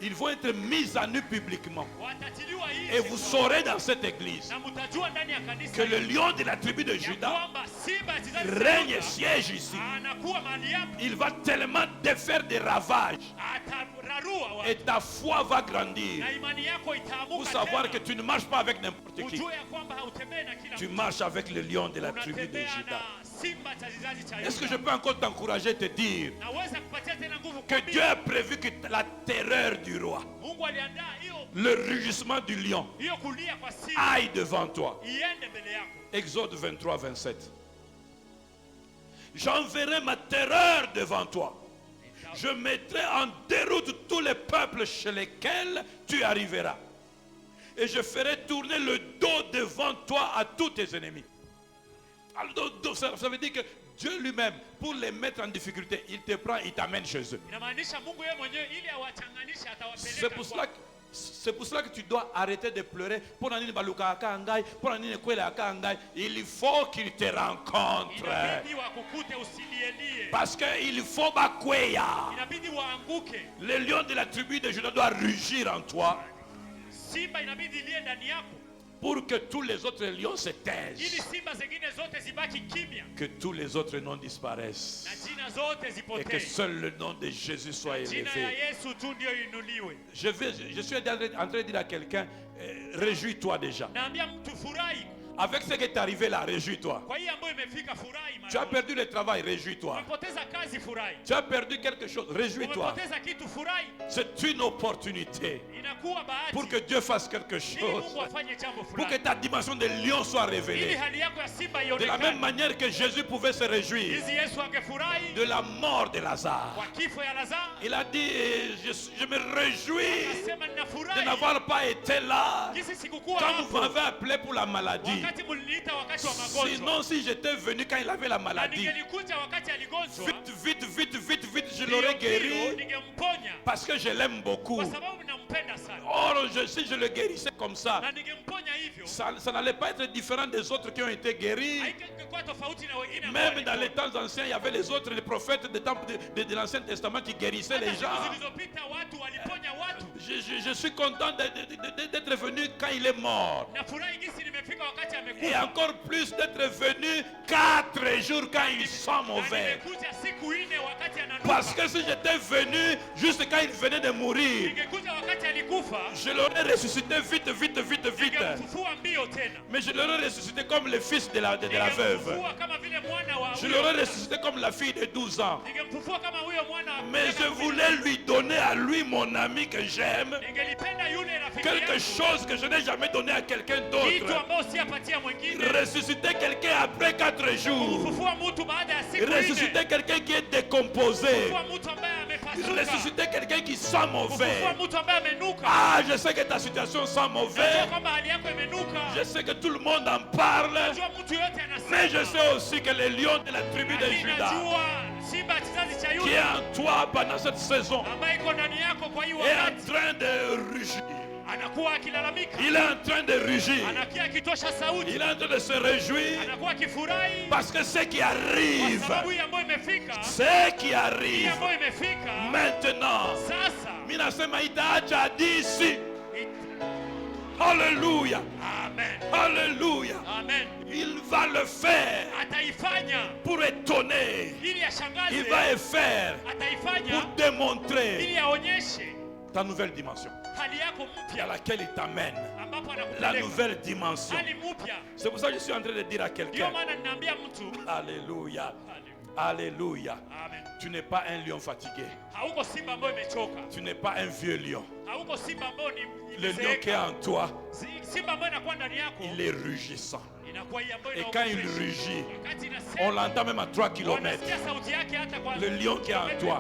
Ils vont être mis à nu publiquement. watatiliwa Et nje vous kwa- saurez dans cette église na mtajua ndani ya kanisa que le hili lion de la tribu de ya Juda kwamba simba ya kizazi cha règne et Yuda siège ici. anakuwa mahali hapa, Il va tellement défaire des ravages atararua watu. et ta foi va grandir Na imani yako pour itaamuka savoir que tena. tu ne marches pas avec n'importe qui. Ujue ya kwamba hautembei na kila Tu mtu. marches avec le lion de la tribu de Unatembea Juda. na simba cha kizazi cha Est-ce que je Yuda. peux encore t'encourager et te dire Naweza kupatia tena nguvu que kuambia, Dieu a prévu que la terreur du roi, Mungu aliandaa le rugissement du lion hiyo kulia kwa simba aille devant toi. iende mbele yako. Exode 23, 27. J'enverrai ma terreur devant toi. Je mettrai en déroute tous les peuples chez lesquels tu arriveras. Et je ferai tourner le dos devant toi à tous tes ennemis. Alors, ça veut dire que Dieu lui-même, pour les mettre en difficulté, il te prend, il t'amène chez eux. Inamaanisha Mungu yeye mwenyewe ili awachanganishe C'est atawapeleka pour kwa- cela que c'est pour cela que tu dois arrêter de pleurer. Il faut qu'il te rencontre. inabidi wakukute usilielie, Parce qu'il faut bakweya. inabidi waanguke. Le lion de la tribu de Juda doit rugir en toi Simba inabidi ilie ndani yako pour que tous les autres lions se ili taisent. simba zingine zote zibaki kimya Que tous les autres noms disparaissent. na jina zote Et que zipotee. seul le nom de Jésus soit Jina ya élevé. Yesu tu ndio inuliwe. Je suis en train de dire à quelqu'un, réjouis-toi déjà. naambia mtu furahi. Avec ce qui est arrivé là, réjouis-toi. Kwa hii ambayo imefika furahi. Tu as perdu le travail, réjouis-toi. Umepoteza kazi furahi. Tu as perdu quelque chose, réjouis-toi. Umepoteza kitu furahi. C'est une opportunité Inakuwa bahati. pour que Dieu fasse quelque Ili chose. Mungu afanye jambo Pour que fulani. ta dimension de lion soit Ili révélée. hali yako ya simba De la même ionekane. manière que Jésus pouvait se réjouir Hizi Yesu angefurahi de la mort de Lazare. kwa kifo ya Lazaro. Il a dit, je me réjouis Anasema de ninafurahi. n'avoir pas été là Jinsi sikukuwa quand vous hapo. m'avez appelé pour la maladie. Wakati mliniita wakati wa magonjwa. Sinon, si j'étais venu quand il avait la Na maladie, ningelikuja wakati aligonjwa. vite, je l'aurais guéri Ningemponya. parce que je l'aime beaucoup. Kwa sababu nampenda sana. Or, si je le guérissais comme ça, Na ningemponya hivyo. ça n'allait pas être différent des autres qui ont été guéris. Haingekuwa tofauti na wengine ambao Même dans les walipona. temps anciens, il y avait les autres, les prophètes de l'Ancien Testament qui guérissaient Hata les siku gens. zilizopita watu waliponya watu. Je suis content d'être venu quand il est mort. Nafurahi jinsi nimefika wakati Et amekufa. encore plus d'être venu 4 jours quand ils sont Na mauvais. nimekuja siku 4 wakati ananuka. Parce que si j'étais venu juste quand il venait de mourir, Ningekuja wakati alikufa. je l'aurais ressuscité vite. Ningemfufua mbio tena. Mais je l'aurais ressuscité comme le fils de la veuve. Ningemfufua kama vile mwana wa Je huyo. l'aurais ressuscité comme la fille de 12 ans. Ningemfufua kama huyo mwana wa Mais je voulais lui donner à lui, mon ami que j'aime, Ningelipenda yule rafiki quelque yangu. chose que je n'ai jamais donné à quelqu'un Kitu d'autre. ambao siapatia mwingine. Ressusciter quelqu'un après 4 jours. Kufufua mtu baada ya siku 4. Ressusciter quelqu'un qui est décomposé. Kufufua mtu ambaye amepasuka. Ressusciter quelqu'un qui sent mauvais. Kufufua mtu ambaye amenuka. Ah, je sais que ta situation sent Najua mauvais. kwamba hali yako imenuka. Je sais que tout le monde en parle. Najua mtu yote anasema. Mais je sais aussi que le lion de la tribu de Lakini Juda najua simba ya kizazi cha qui est Yuda en toi pendant cette saison ambaye iko ndani yako kwa hii est en wakati train de rugir. anakuwa akilalamika. Il est en train de rugir. Anakia akitosha sauti. Il est en train de se réjouir Anakuwa akifurahi. parce que ce qui Kwa arrive, sababu hii ambayo imefika. ce qui Hii arrive ambayo imefika. maintenant, Sasa. minasema itaacha d'ici. Alléluia, Amen. alléluia. Amen. Il va le faire Ataifanya pour étonner. ili ashangaze. Il va le faire Ataifanya pour démontrer ili aonyeshe ta nouvelle dimension hali yako à mpya laquelle il t'amène. ambapo La anakupeleka. nouvelle dimension. Hali mpya. C'est pour ça que je suis en train de dire à Ndio quelqu'un, maana ninaambia mtu. Alléluia, Hallelujah. alléluia. Amen. Tu n'es pas un lion fatigué. Hauko simba ambayo imechoka. Tu n'es pas un vieux lion. Hauko simba ambayo ni Le lion qui est en toi, Simba ambayo inakuwa ndani yako. il est rugissant. Inakuwa hii ambayo Et quand il inaogopesha. rugit, Wakati on inasema, l'entend même à 3 km. wanasikia sauti yake hata kwa Le lion qui est en toi.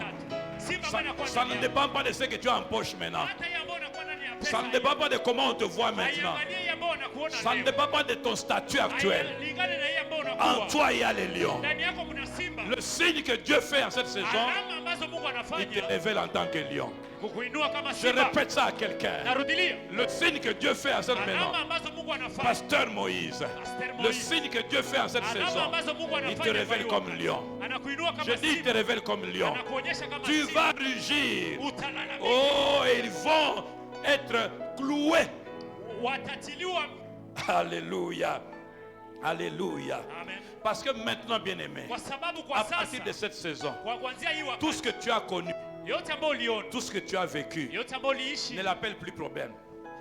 Simba Ça, ambayo inakuwa ça ndani ne yako. dépend pas de ce que tu as en poche maintenant. Hata hii ambayo inakuwa ndani ya pesa. Ça ne dépend pas de comment on te voit maintenant. Haiangalie hii ambayo unakuona Ça ne leo. dépend pas de ton statut actuel. Hailingani na hii ambayo En unakuwa. toi, il y a les lions. Ndani yako kuna simba. Le signe que Dieu fait en cette saison, Alama ambazo Mungu il te anafanya révèle en tant que lion. kukuinua kama Je simba. répète ça à quelqu'un. Narudilia. Le signe que Dieu fait en cette Alama maison, ambazo Mungu anafanya. Pasteur Moïse, le Moïse. signe que Dieu fait en cette Alama saison, ambazo Mungu il te anafanya révèle kwa comme hiyo. lion. Anakuinua Je kama dis, il te simba. révèle comme lion. Anakuonyesha kama Tu simba. vas rugir. Utalalamika. Oh, et ils vont être cloués. Watatiliwa. Alléluia. Alléluia. Amen. Parce que maintenant, bien-aimé, Kwa sababu kwa à sasa partir de cette saison, kwa kuanzia hii tout wakati ce que tu as connu, yote ambayo uliona, tout ce que tu as vécu, yote ambayo uliishi ne l'appelle plus problème.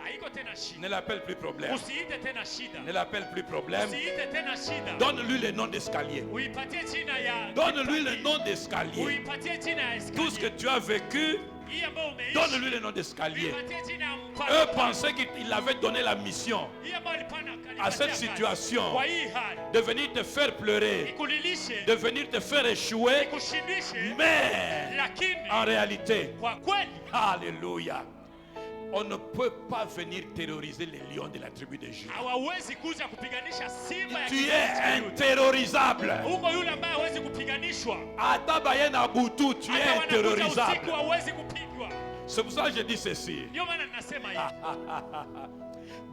haiko tena shida. Ne l'appelle plus problème. Usiite tena shida. Ne l'appelle plus problème. Usiite tena shida. Donne-lui le nom d'escalier. Uipatie jina ya Donne-lui le kipande. nom d'escalier. Uipatie jina ya Tout ce que escalier. tu as vécu, Hii ambayo umeishi. donne-lui le nom d'escalier. Uipatie jina ya Eux mpaka. pensaient qu'il avait donné la mission Hii ambayo alipana à cette situation kwa hii hali. de venir te faire pleurer, Ikulilishe. de venir te faire échouer. Ikushindishe. Mais Lakini en réalité, kwa kweli alléluia, on ne peut pas venir terroriser les lions de la tribu de Juda. hawawezi kuja kupiganisha simba ya Tu kizazi es cha Yuda. interrorisable. Huko yule ambaye hawezi kupiganishwa. Ata bayena butu, tu es Hata wanakuja usiku interrorisable. hawezi kupigwa. C'est pour ça que je dis ceci. Ndio maana ninasema hivi.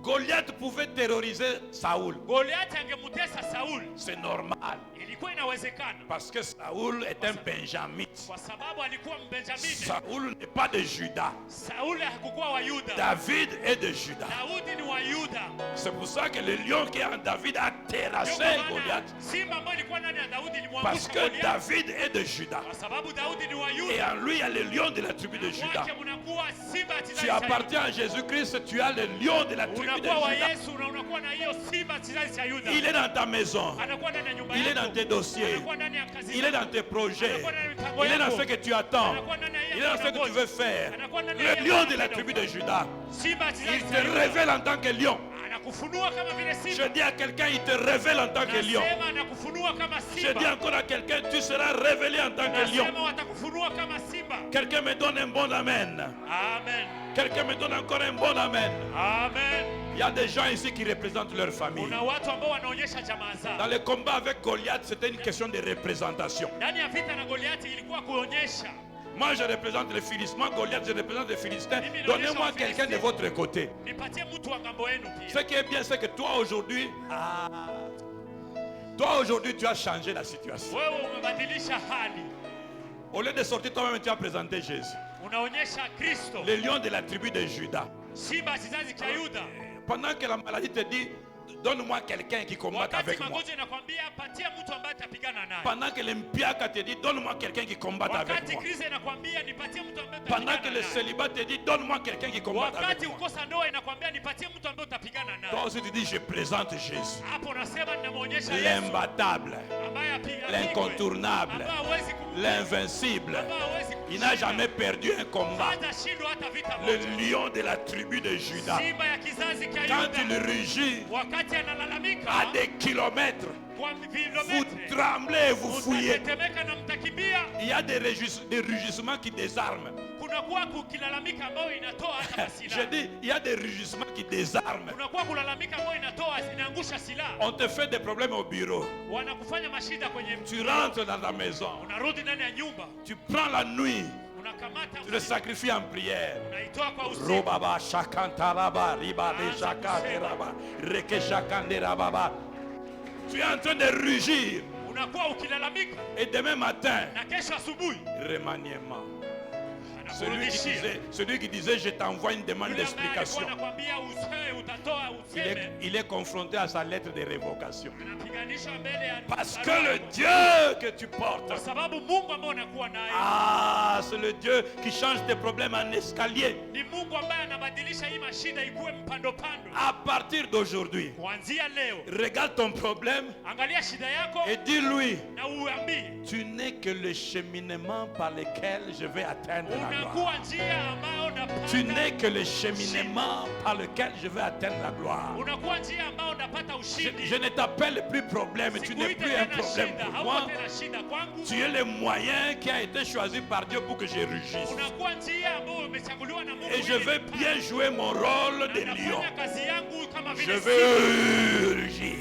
Goliath pouvait terroriser Saoul. Goliathi angemtesa Saul. C'est normal. Ilikuwa inawezekana Parce que Saoul est un benjamite. kwa sababu alikuwa Mbenjamini. Saoul n'est pas de Juda. Sauli hakukuwa wa Yuda. David est de Juda. Daudi ni wa Yuda. C'est pour ça que le lion qui est en David a terrassé Ndio kwa maana Goliath. simba ambayo ilikuwa ndani ya Daudi Parce ilimwangusha que Goliathi. David est de Juda. Kwa sababu Daudi ni wa Et Yuda. en lui, il y a le lion de la tribu de Juda. Kwake mnakuwa simba ya kizazi Tu cha appartiens à Jésus-Christ, tu as le lion de la Yuda. tribu de Unakuwa wa Juda. Yesu na unakuwa na hiyo simba ya kizazi cha Yuda. Il est dans ta maison. Anakuwa ndani ya nyumba Il est yako. dans tes dossiers. Anakuwa ndani ya kazi Il est yako. dans tes projets. Anakuwa ndani ya mipango Il est dans yako. ce que tu attends. Anakuwa ndani ya Il est dans ce que tu veux faire. Anakuwa ndani ya Le lion de la tribu de Juda. simba ya Il kizazi te cha Yuda. révèle en tant que lion. Anakufunua kama vile Je simba. dis à quelqu'un, il te révèle en tant que lion. Nasema anakufunua kama Je dis simba. encore à quelqu'un, tu seras révélé en tant que lion. Nasema watakufunua kama simba. Quelqu'un me donne un bon amen. Amen. Quelqu'un me donne encore un bon amen. Amen. Il y a des gens ici qui représentent leur famille. Kuna watu ambao wanaonyesha jamaa Dans zao. le combat avec Goliath, c'était une question de représentation. Ndani ya vita na Goliathi ilikuwa kuonyesha. Moi, je représente les Philistins. Moi, Goliath, je représente les Philistins. Mimi Donnez-moi naonyesha quelqu'un de Wafilisti. votre côté. Nipatie mtu wa ngambo yenu Ce pia. qui est bien, c'est que toi, aujourd'hui, tu as changé la situation. Wewe umebadilisha hali. Au lieu de sortir toi-même, tu as présenté Jésus. Unaonyesha Kristo. Le lion de la tribu de Juda. Simba kizazi cha Yuda. Pendant que la maladie te dit, donne-moi quelqu'un qui combatte Wakati avec moi. magonjwa inakwambia patia mtu ambaye atapigana naye. Pendant que l'impiaka te dit, donne-moi quelqu'un qui combatte avec Wakati moi. krizi inakwambia nipatie mtu ambaye Pendant que utapigana le naye. célibat te dit, donne-moi quelqu'un qui combatte avec Wakati moi. ukosa ndoa inakwambia nipatie mtu ambaye utapigana Toi naye. aussi tu dis, je présente Jésus. Hapo unasema ninamwonyesha Yesu L'imbattable, ambaye apiga l'incontournable, l'invincible. Il n'a jamais perdu un combat. Hajashindwa hata vita Le moja. lion de la tribu de Juda. Simba ya kizazi cha Quand il Yuda. rugit Wakati analalamika à des kilomètres, kwa vous vilometre. tremblez, vous fouillez. Mtatetemeka na mtakimbia. Il y a des rugissements qui désarment. Kunakuwa kukilalamika ambayo inatoa hata Je silaha. dis, il y a des rugissements qui désarment. Kunakuwa kulalamika ambayo inatoa inaangusha silaha. On te fait des problèmes au bureau. Wanakufanya mashida kwenye Tu rentres dans ta maison. unarudi ndani ya nyumba. Tu prends la nuit. Unakamata Tu le sacrifies en prière. unaitoa kwa usiku. Robaba shakantaraba riba de shakateraba reke shakanderababa. Tu es en train de rugir. Unakuwa ukilalamika Et demain matin, na kesho asubuhi remaniement. anakurudishia. Celui qui disait je t'envoie une demande Yule ambaye alikuwa d'explication. anakuambia useme utatoa useme. Il est confronté à sa lettre de révocation. Anapiganisha mbele ya Parce que barua le yako. Dieu que tu Kwa portes, sababu Mungu ambaye unakuwa naye c'est le Dieu qui change tes problèmes en escalier. ni Mungu ambaye anabadilisha hii mashida ikuwe mpando pando. À partir d'aujourd'hui, Kuanzia leo regarde ton problème angalia shida yako et dis-lui, na uambie tu n'es que le cheminement par lequel je vais atteindre la gloire. unakuwa njia ambayo Tu unapata. n'es que le cheminement par lequel je vais atteindre la gloire. Unakuwa njia ambayo unapata Je ushindi. ne t'appelle plus problème, tu n'es Sikuite plus un tena problème shida, pour hauko moi. tena shida kwangu. Tu es le moyen qui a été choisi par Dieu pour que je rugisse. Unakuwa njia ambayo umechaguliwa na Mungu. Et je ili vais nipate. bien jouer mon rôle de Na lion. nafanya kazi yangu kama Je vile vais rugir.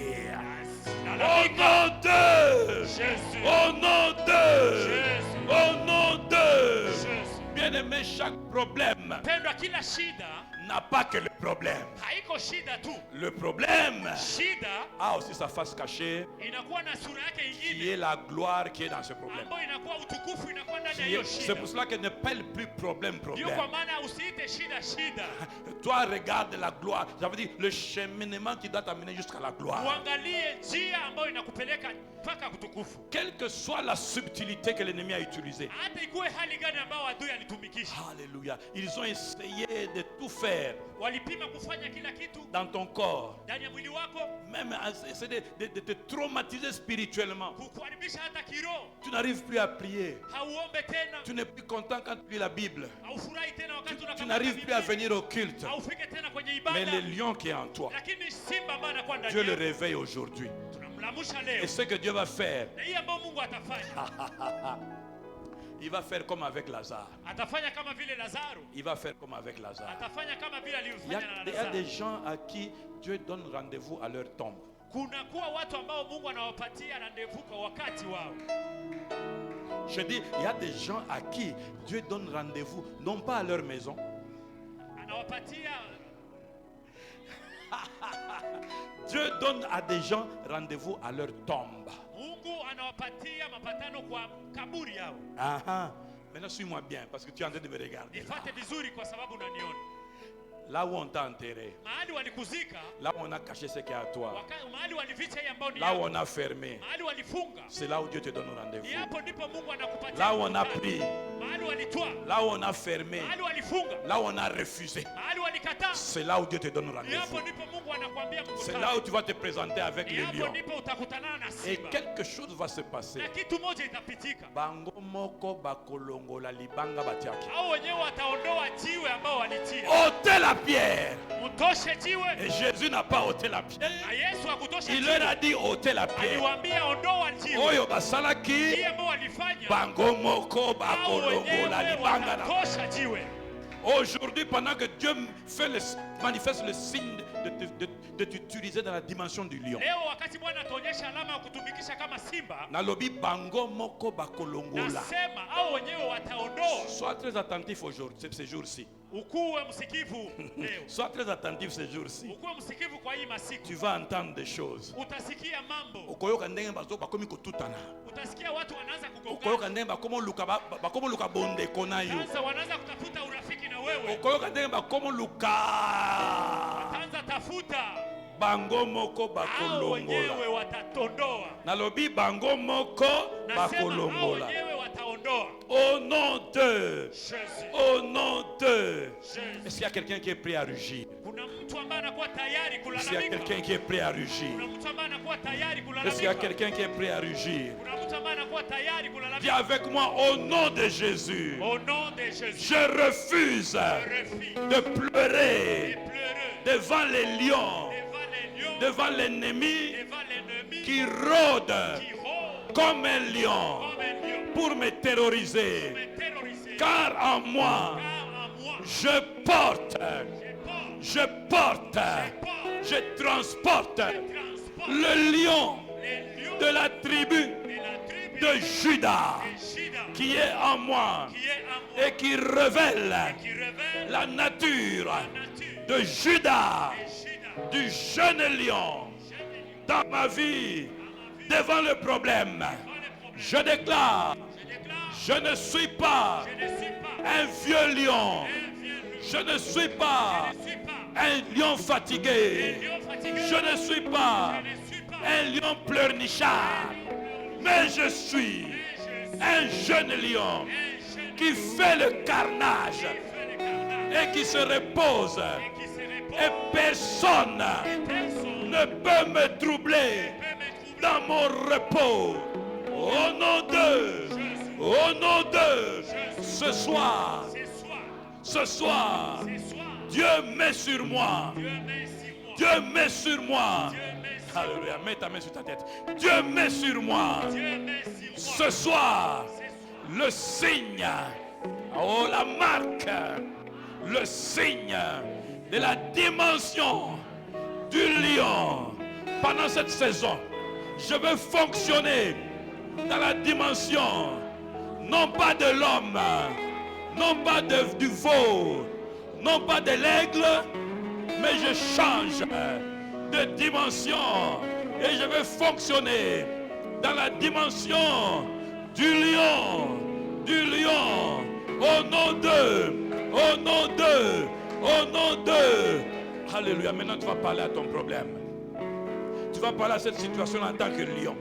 Au nom de Jésus. Au nom de Jésus. Au nom de Jésus. Bien-aimé, chaque problème Pendwa, kila shida n'a pas que le problème. haiko shida tu. Le problème Shida a aussi sa face cachée, inakuwa na sura yake qui ingine est la gloire qui est dans ce problème. ambayo inakuwa utukufu inakuwa ndani ya hiyo C'est shida. pour cela qu'elle ne parle plus problème, Ndio problème. kwa maana usiite shida shida. Toi, regarde la gloire. Ça veut dire le cheminement qui doit t'amener jusqu'à la gloire. Uangalie njia ambayo inakupeleka mpaka kutukufu. Quelle que soit la subtilité que l'ennemi a utilisée. Hata ikuwe hali gani ambayo adui alitumikisha. Alléluia. Ils ont essayé de tout faire Walipima kufanya kila kitu dans ton corps. ndani ya mwili wako, Même essayer de te traumatiser spirituellement. kukuharibisha hata kiroho. Tu n'arrives plus à prier. Hauombe tena, Tu n'es plus content quand tu lis la Bible. haufurahi tena wakati Tu unakamata n'arrives plus à Biblia. venir au culte. Haufike tena kwenye Mais ibada. le lion qui est en toi, Lakini simba ambaye anakuwa ndani Dieu le yako, réveille aujourd'hui. tunamlamusha Et leo. ce que Dieu va faire, Na hii ambayo Mungu atafanya, il va faire comme avec Lazare. atafanya kama vile Lazaro, Il va faire comme avec Lazare. atafanya kama vile Il y a, alivyofanya na il y a des Lazaro. gens à qui Dieu donne rendez-vous à leur tombe. Kunakuwa watu ambao Mungu anawapatia rendezvous kwa wakati wao. Je dis, il y a des gens à qui Dieu donne rendez-vous, non pas à leur maison, Anawapatia Dieu donne à des gens rendez-vous à leur tombe. Mungu anawapatia mapatano kwa kaburi yao. Ah, ah. Maintenant, suis-moi bien, parce que tu es en train de me regarder. là. Nifate vizuri kwa sababu unaniona. là où on t'a enterré, mahali walikuzika, là où on a caché ce qui est à toi, mahali walificha hii ambao ni là où yako, on a fermé, mahali walifunga, c'est là où Dieu te donne un ni rendez-vous. hapo ndipo Mungu anakupatia. Là où on a mkutano. pris, Mahali walitwaa, là où on a fermé, mahali walifunga, là où on a refusé, mahali walikataa, c'est là où Dieu te donne un ni rendez-vous. hapo ndipo Mungu anakuambia C'est mkutano. là où tu vas te présenter avec Ni les hapo lions. ndipo utakutana na Et simba. quelque chose va se passer. Na kitu moja itapitika. Bango moko bakolongola libanga batiaki. Hao wenyewe wataondoa jiwe ambao walitia. Ôtez la pierre. Mtoshe jiwe. Et Jésus n'a pas ôté la pierre. Na Yesu hakutosha Il jiwe. leur a dit ôtez la pierre. Aliwaambia ondoa jiwe. Oyo basalaki Hii ambao walifanya. bango moko Hao bakolongola wenyewe libanga na. watatosha jiwe. Aujourd'hui, pendant que Dieu manifeste le signe de t'utiliser dans la dimension du lion. Leo wakati Bwana ataonyesha alama ya kutumikisha kama simba, Nalobi bango moko bakolongola. nasema hao wenyewe wataondoa. Sois très attentif aujourd'hui, ces jours-ci. Ukuwe msikivu leo. Sois très attentif ces jours-ci. Ukuwe msikivu kwa hii masiku. Tu vas entendre des choses. Utasikia mambo. Okoyoka ndenge bazo bakomi kotutana. Utasikia watu wanaanza Okoyoka kugongana. ndenge bakomo luka bonde kona yo. Sasa wanaanza kutafuta urafiki na wewe. Okoyoka ndenge bakomo luka Wataanza tafuta. bango moko Hao wenyewe bakolongola. watatondoa. Nalobi bango moko Nasema hao bakolongola. wenyewe wataondoa. Au nom de Jésus. Au nom de Jésus. Est-ce qu'il y a quelqu'un qui est prêt à rugir? Kuna mtu ambaye anakuwa tayari Est-ce qu'il y a kulalamika. quelqu'un qui est prêt à rugir? Kuna mtu ambaye anakuwa tayari Est-ce qu'il y a kulalamika. quelqu'un qui est prêt à rugir? Kuna mtu ambaye anakuwa tayari Dis kulalamika. avec moi au nom de Jésus. Au nom de Jésus. Je refuse Je refuse de pleurer de pleurer devant les lions, devant les lions, devant l'ennemi devant l'ennemi qui rôde qui rôde comme un lion comme un lion pour me terroriser. me terroriser. Car en moi, Car en moi, je porte, je porte, je transporte transporte le lion les lions de la tribu de la tribu de Judas de Juda qui est en moi qui est en moi et qui révèle qui révèle la nature la nature de Judas, de Juda. du jeune lion dans ma vie, devant le problème. Je déclare, je ne suis pas Je ne suis pas un vieux lion. un vieux lion. Je ne suis pas Je ne suis pas un lion un fatigué. lion fatigué. Je ne suis pas Je ne suis pas un lion pleurnichard. Mais je suis un jeune lion un jeune qui fait le carnage qui fait le carnage et qui se repose. et qui se répond. Et personne Personne ne peut me troubler peut me troubler. dans mon repos. Au nom de, au nom de, ce soir, Ce soir, ce soir, ce soir, Dieu met sur moi. Dieu met sur moi. Dieu met sur moi. Dieu met sur moi. Alléluia, mets ta main sur ta tête. Dieu met sur moi. Dieu met sur moi. Ce soir, le signe, oh la marque, le signe de la dimension du lion. Pendant cette saison, je veux fonctionner dans la dimension, non pas de l'homme, non pas du veau, non pas de l'aigle, mais je change de dimension et je veux fonctionner dans la dimension du lion, au nom de, au nom de, au nom de. Alléluia, maintenant tu vas parler à ton problème. Tu vas parler à cette situation en tant que lion.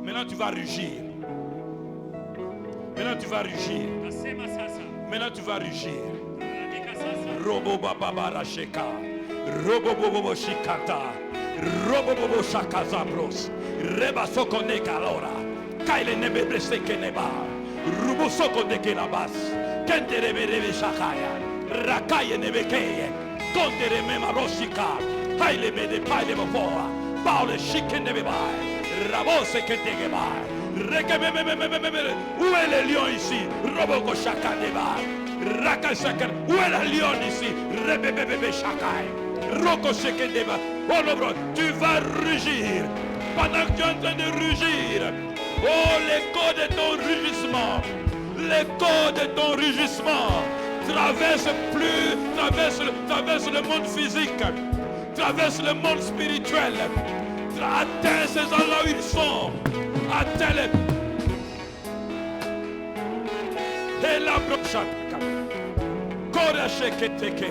Maintenant tu vas rugir. Maintenant tu vas rugir. Nasema sasa. Maintenant tu vas rugir. Andika sasa. Robo baba barasheka. Robo bobo shikata. Robo bobo shakazabros. Reba soko ne kalora. Kaile nebe blesseke neba. Rubo soko de kelabas. Kente rebe rebe shakaya. Rakaye nebe keye. Konte reme maroshika. Kaile mede paile bopoa. Paule shike nebe bai. Rabose que te geba. Où est le lion ici? Roboko shaka neba. Raka shaka. Où est le lion ici? Rebebebe shakai. Roko sheke neba. Oh non, tu vas rugir. Pendant que tu es en train de rugir. Oh, l'écho de ton rugissement. L'écho de ton rugissement traverse le monde physique, traverse le monde spirituel, atteint ces endroits où ils sont, atteint les... Et la brochette, Koracheketeke,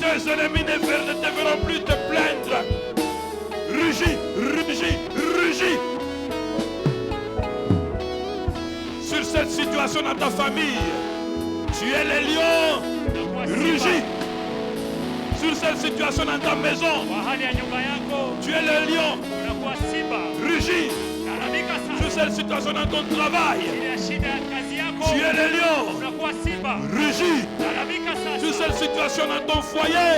Tes ennemis ne devront plus te plaindre. Rugis, rugis, rugis. Sur cette situation dans ta famille, tu es le lion. Rugis. Sur cette situation dans ta maison, tu es le lion. Rugis. Sur cette situation dans ton travail, tu es le lion. Rugis. Sur cette situation dans ton foyer,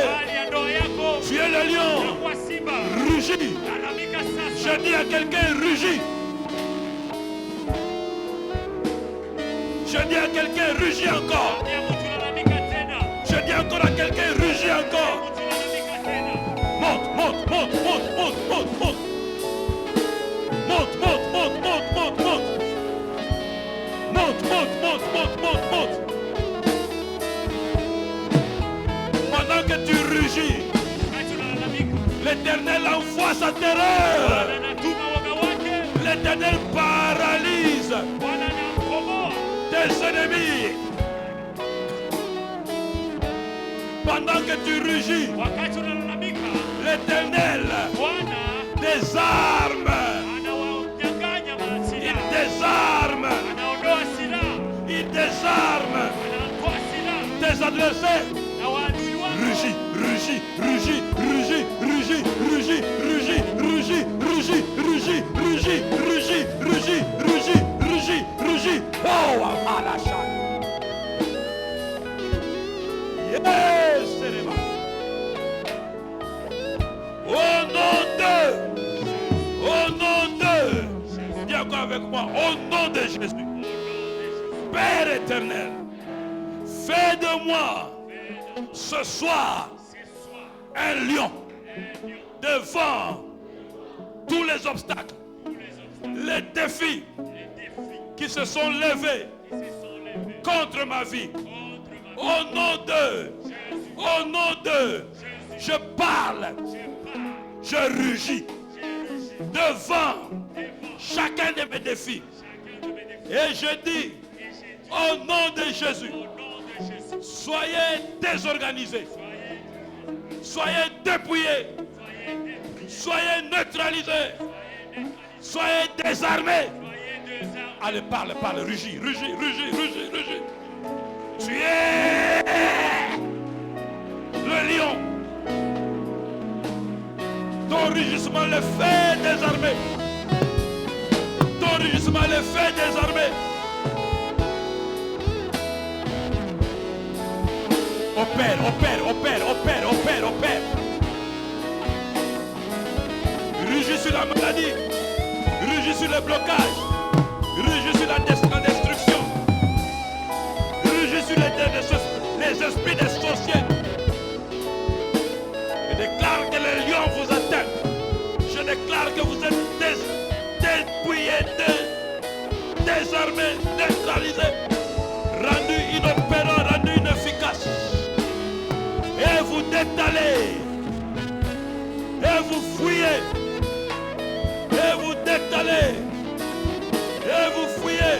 tu es le lion. Rugis. Je dis à quelqu'un, rugis. Je dis à quelqu'un, rugis encore. Je dis encore à quelqu'un, rugis encore. Monte, monte, monte, monte, monte, monte, monte. Monte, monte, monte, monte, monte, monte. Monte, monte, monte, monte, monte, monte. Pendant que tu rugis, l'Éternel envoie sa terreur. L'Éternel paralyse tes ennemis. Pendant que tu rugis, l'Éternel désarme. Il désarme. Il désarme tes adversaires. Rugis, rugis, rugis, rugis, rugis, rugis, rugis, rugis, rugis, rugis, rugis, rugis, rugis, rugis, rugis, rugis. Oh, Amalacha. Yes, Sereba. Au nom de, dis encore avec moi, au nom de Jésus. Père éternel, fais de moi ce soir un lion devant tous les obstacles, les défis qui se sont levés contre ma vie. Au nom de, je parle, je rugis devant chacun de mes défis. Et je dis, au nom de Jésus, soyez désorganisés, soyez dépouillés, soyez neutralisés, soyez désarmés. Allez, parle, parle, rugis, rugis, rugis, rugis, rugis. Tu es le lion. Ton rugissement le fait désarmer. Ton rugissement le fait désarmer. Opère, opère, opère, opère, opère, opère. Rugis sur la maladie. Rugis sur le blocage. Rugis sur la destruction. Rugis sur les esprits des sorciers. Je déclare que les lions vous atteignent. Je déclare que vous êtes dépouillés, désarmés, neutralisés, rendus inopérants, rendus inefficaces. Et vous détalez. Et vous fouillez. Et vous détalez. Et vous fouillez.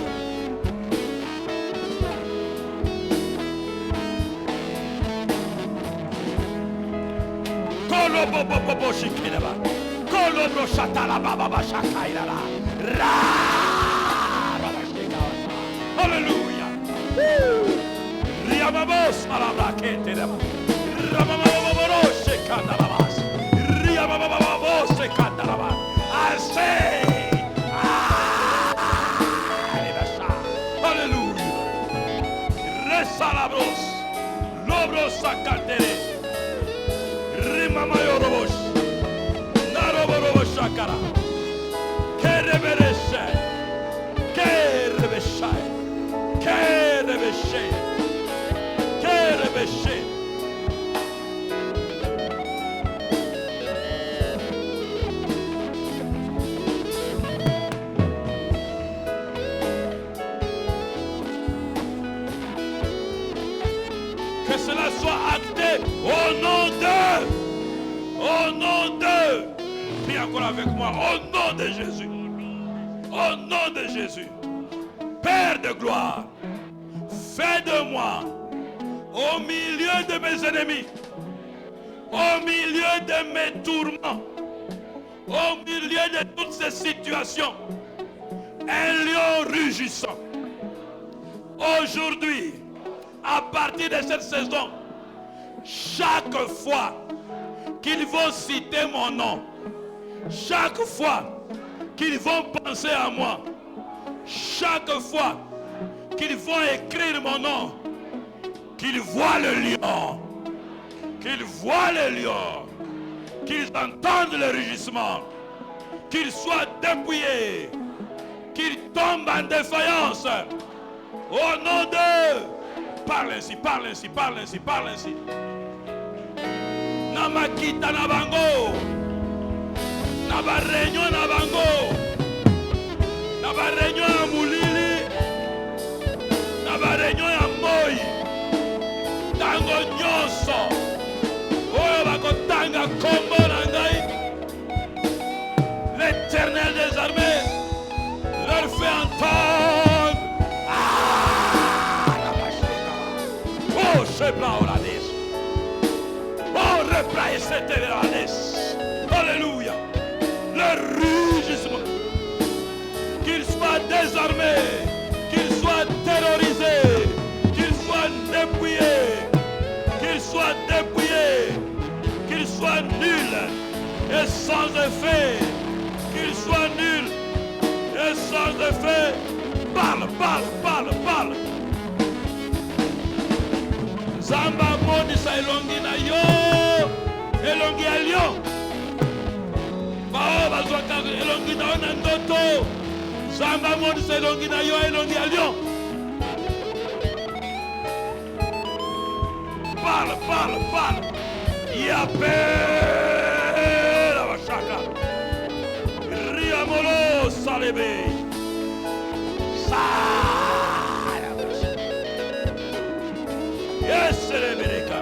Kolobobobobo shikiraba. Kolobro shatala baba shakairala. Alléluia. Riamabos alabraketeraba. Ramamaboro shekandalabas. Riamababo shekandalaba. I say péché. Que cela soit acté au nom de. Au nom de. Prie encore avec moi. Au nom de Jésus. Au nom de Jésus. Père de gloire. Fais de moi, au milieu de mes ennemis, au milieu de mes tourments, au milieu de toutes ces situations, un lion rugissant. Aujourd'hui, à partir de cette saison, chaque fois qu'ils vont citer mon nom, chaque fois qu'ils vont penser à moi, chaque fois qu'ils vont écrire mon nom, qu'ils voient le lion, qu'ils voient le lion, qu'ils entendent le rugissement, qu'ils soient dépouillés, qu'ils tombent en défaillance. Au nom de... Parle ainsi, parle ainsi, parle ainsi, parle ainsi. Namakita nabango, nabareño nabango, nabareño amulili, nabareño ya moi, tango nyonso, oyo bakotanga kombo na ngai. L'Éternel des armées leur fait entendre. Oh, Shebla Oladis. Oh, replace cette Oladis. Alléluia. Le rugissement. Qu'ils soient désarmés, qu'ils soient terrorisés, qu'ils soient dépouillés, qu'ils soient dépouillés, qu'ils soient nuls et sans effet, qu'ils soient nuls et sans effet. Parle, parle, parle, parle. Zamba monisa elongi na yo, elongi ya lion. Bao bazwaka elongi na yo na ndoto. Zamba monisa elongi na yo, elongi ya lion. Parle, parle, parle. Yape la bashaka. Riamolo salebe. Yes, Rebecca.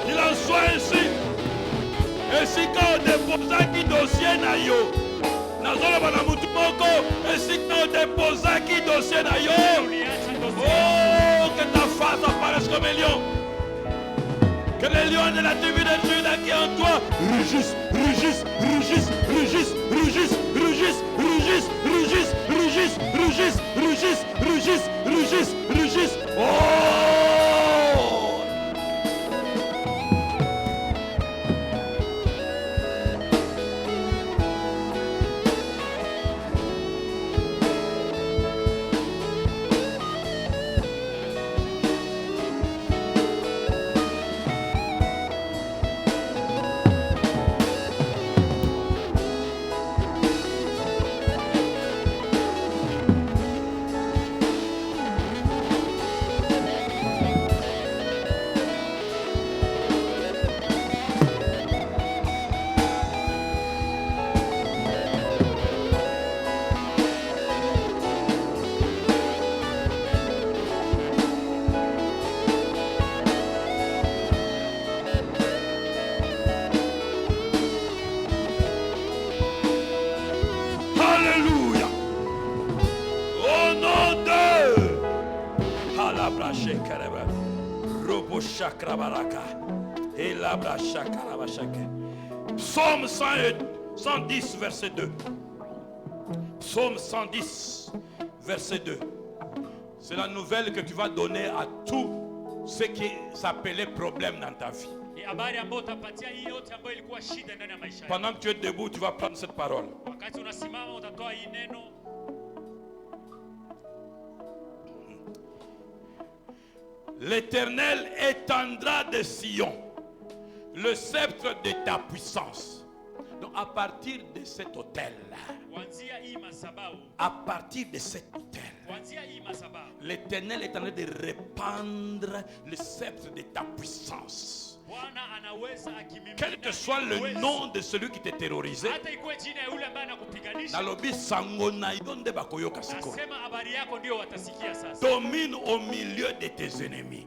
Qu'il en soit ainsi. Et si quand on déposa qui dossier na yo, nazolo bana mutu moko, et si quand on déposa qui dossier na yo, oh, que ta face apparaisse comme un lion. Que les lions de la tribu de Juda qui est en toi rugissent, rugissent, rugissent, rugissent, rugissent, rugissent, rugissent, rugissent, rugissent, rugissent, rugissent, rugissent, rugissent, rugissent. Oh! Psaume 110, verset 2. Psaume 110, verset 2. C'est la nouvelle que tu vas donner à tout ce qui s'appelait problème dans ta vie. Pendant que tu es debout, tu vas prendre cette parole. L'Éternel étendra de Sion le sceptre de ta puissance. Donc à partir de cet hôtel, kuanzia hii madhabahu, à partir de cet hôtel, kuanzia hii madhabahu, l'Éternel est en train de répandre le sceptre de ta puissance. Bwana anaweza akimimina, Quel que soit le nom de celui qui t'a terrorisé, hata ikuwe jina ya yule ambaye anakupiganisha, nalobi sango na yo nde bakoyoka sikoyo. nasema habari yako ndio watasikia sasa. Domine au milieu de tes ennemis.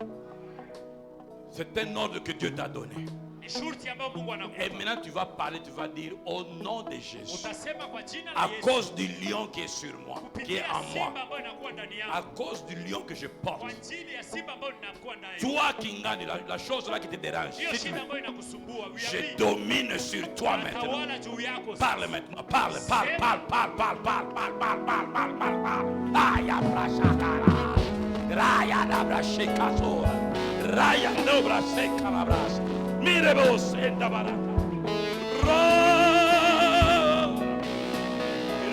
C'est un ordre que Dieu t'a donné. Ni shurti ambayo Mungu Et anakupa. maintenant tu vas parler, tu vas dire au nom de Jésus, Utasema kwa jina la à Yesu, cause du lion qui est sur moi, qui est kupitia en moi, simba ambayo inakuwa ndani à yako, cause du lion que je porte, kwa ajili ya simba ambayo ninakuwa nayo, toi qui gagne, la chose là qui te dérange, hiyo si tu- shida ambayo inakusumbua, je domine sur toi maintenant. tawala juu yako. Parle maintenant, parle. Aya brashakara. Raya dabra shekasora. Raya dobra sekalabras. Mirebos endabara.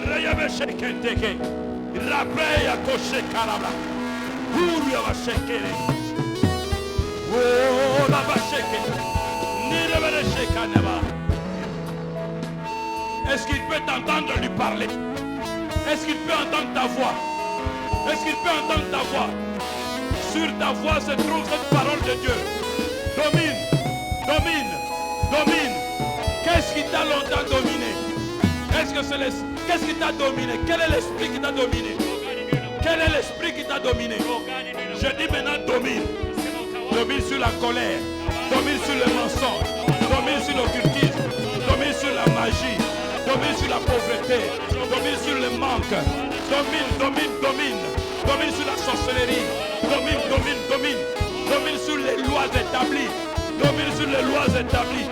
Raya beshekenteke. Rapreya koshekalabra. Huria bashekere. Oh la basheke. Nirebere shekaneba. Est-ce qu'il peut t'entendre lui parler? Est-ce qu'il peut entendre ta voix? Est-ce qu'il peut entendre ta voix? Sur ta voix se trouve cette parole de Dieu. Domine, domine, domine. Qu'est-ce qui t'a longtemps dominé? Qu'est-ce qui t'a dominé? Quel est l'esprit qui t'a dominé? Quel est l'esprit qui t'a dominé? Je dis maintenant domine. Domine sur la colère. Domine sur le mensonge. Domine sur l'occultisme. Domine sur la magie. Domine sur la pauvreté. Domine sur le manque. Domine, domine, domine. Domine sur la sorcellerie. Domine, domine, domine. Domine sur les lois établies. Domine sur les lois établies.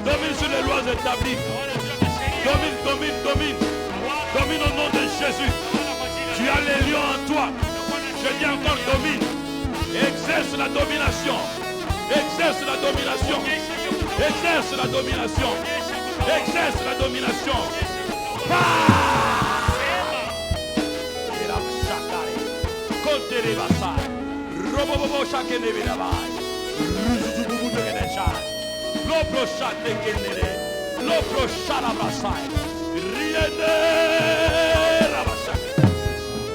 Domine sur les lois établies. Domine, domine, domine. Domine au nom de Jésus. Tu as les lions en toi. Je dis encore domine. Exerce la domination. Exerce la domination. Exerce la domination. Exerce la domination.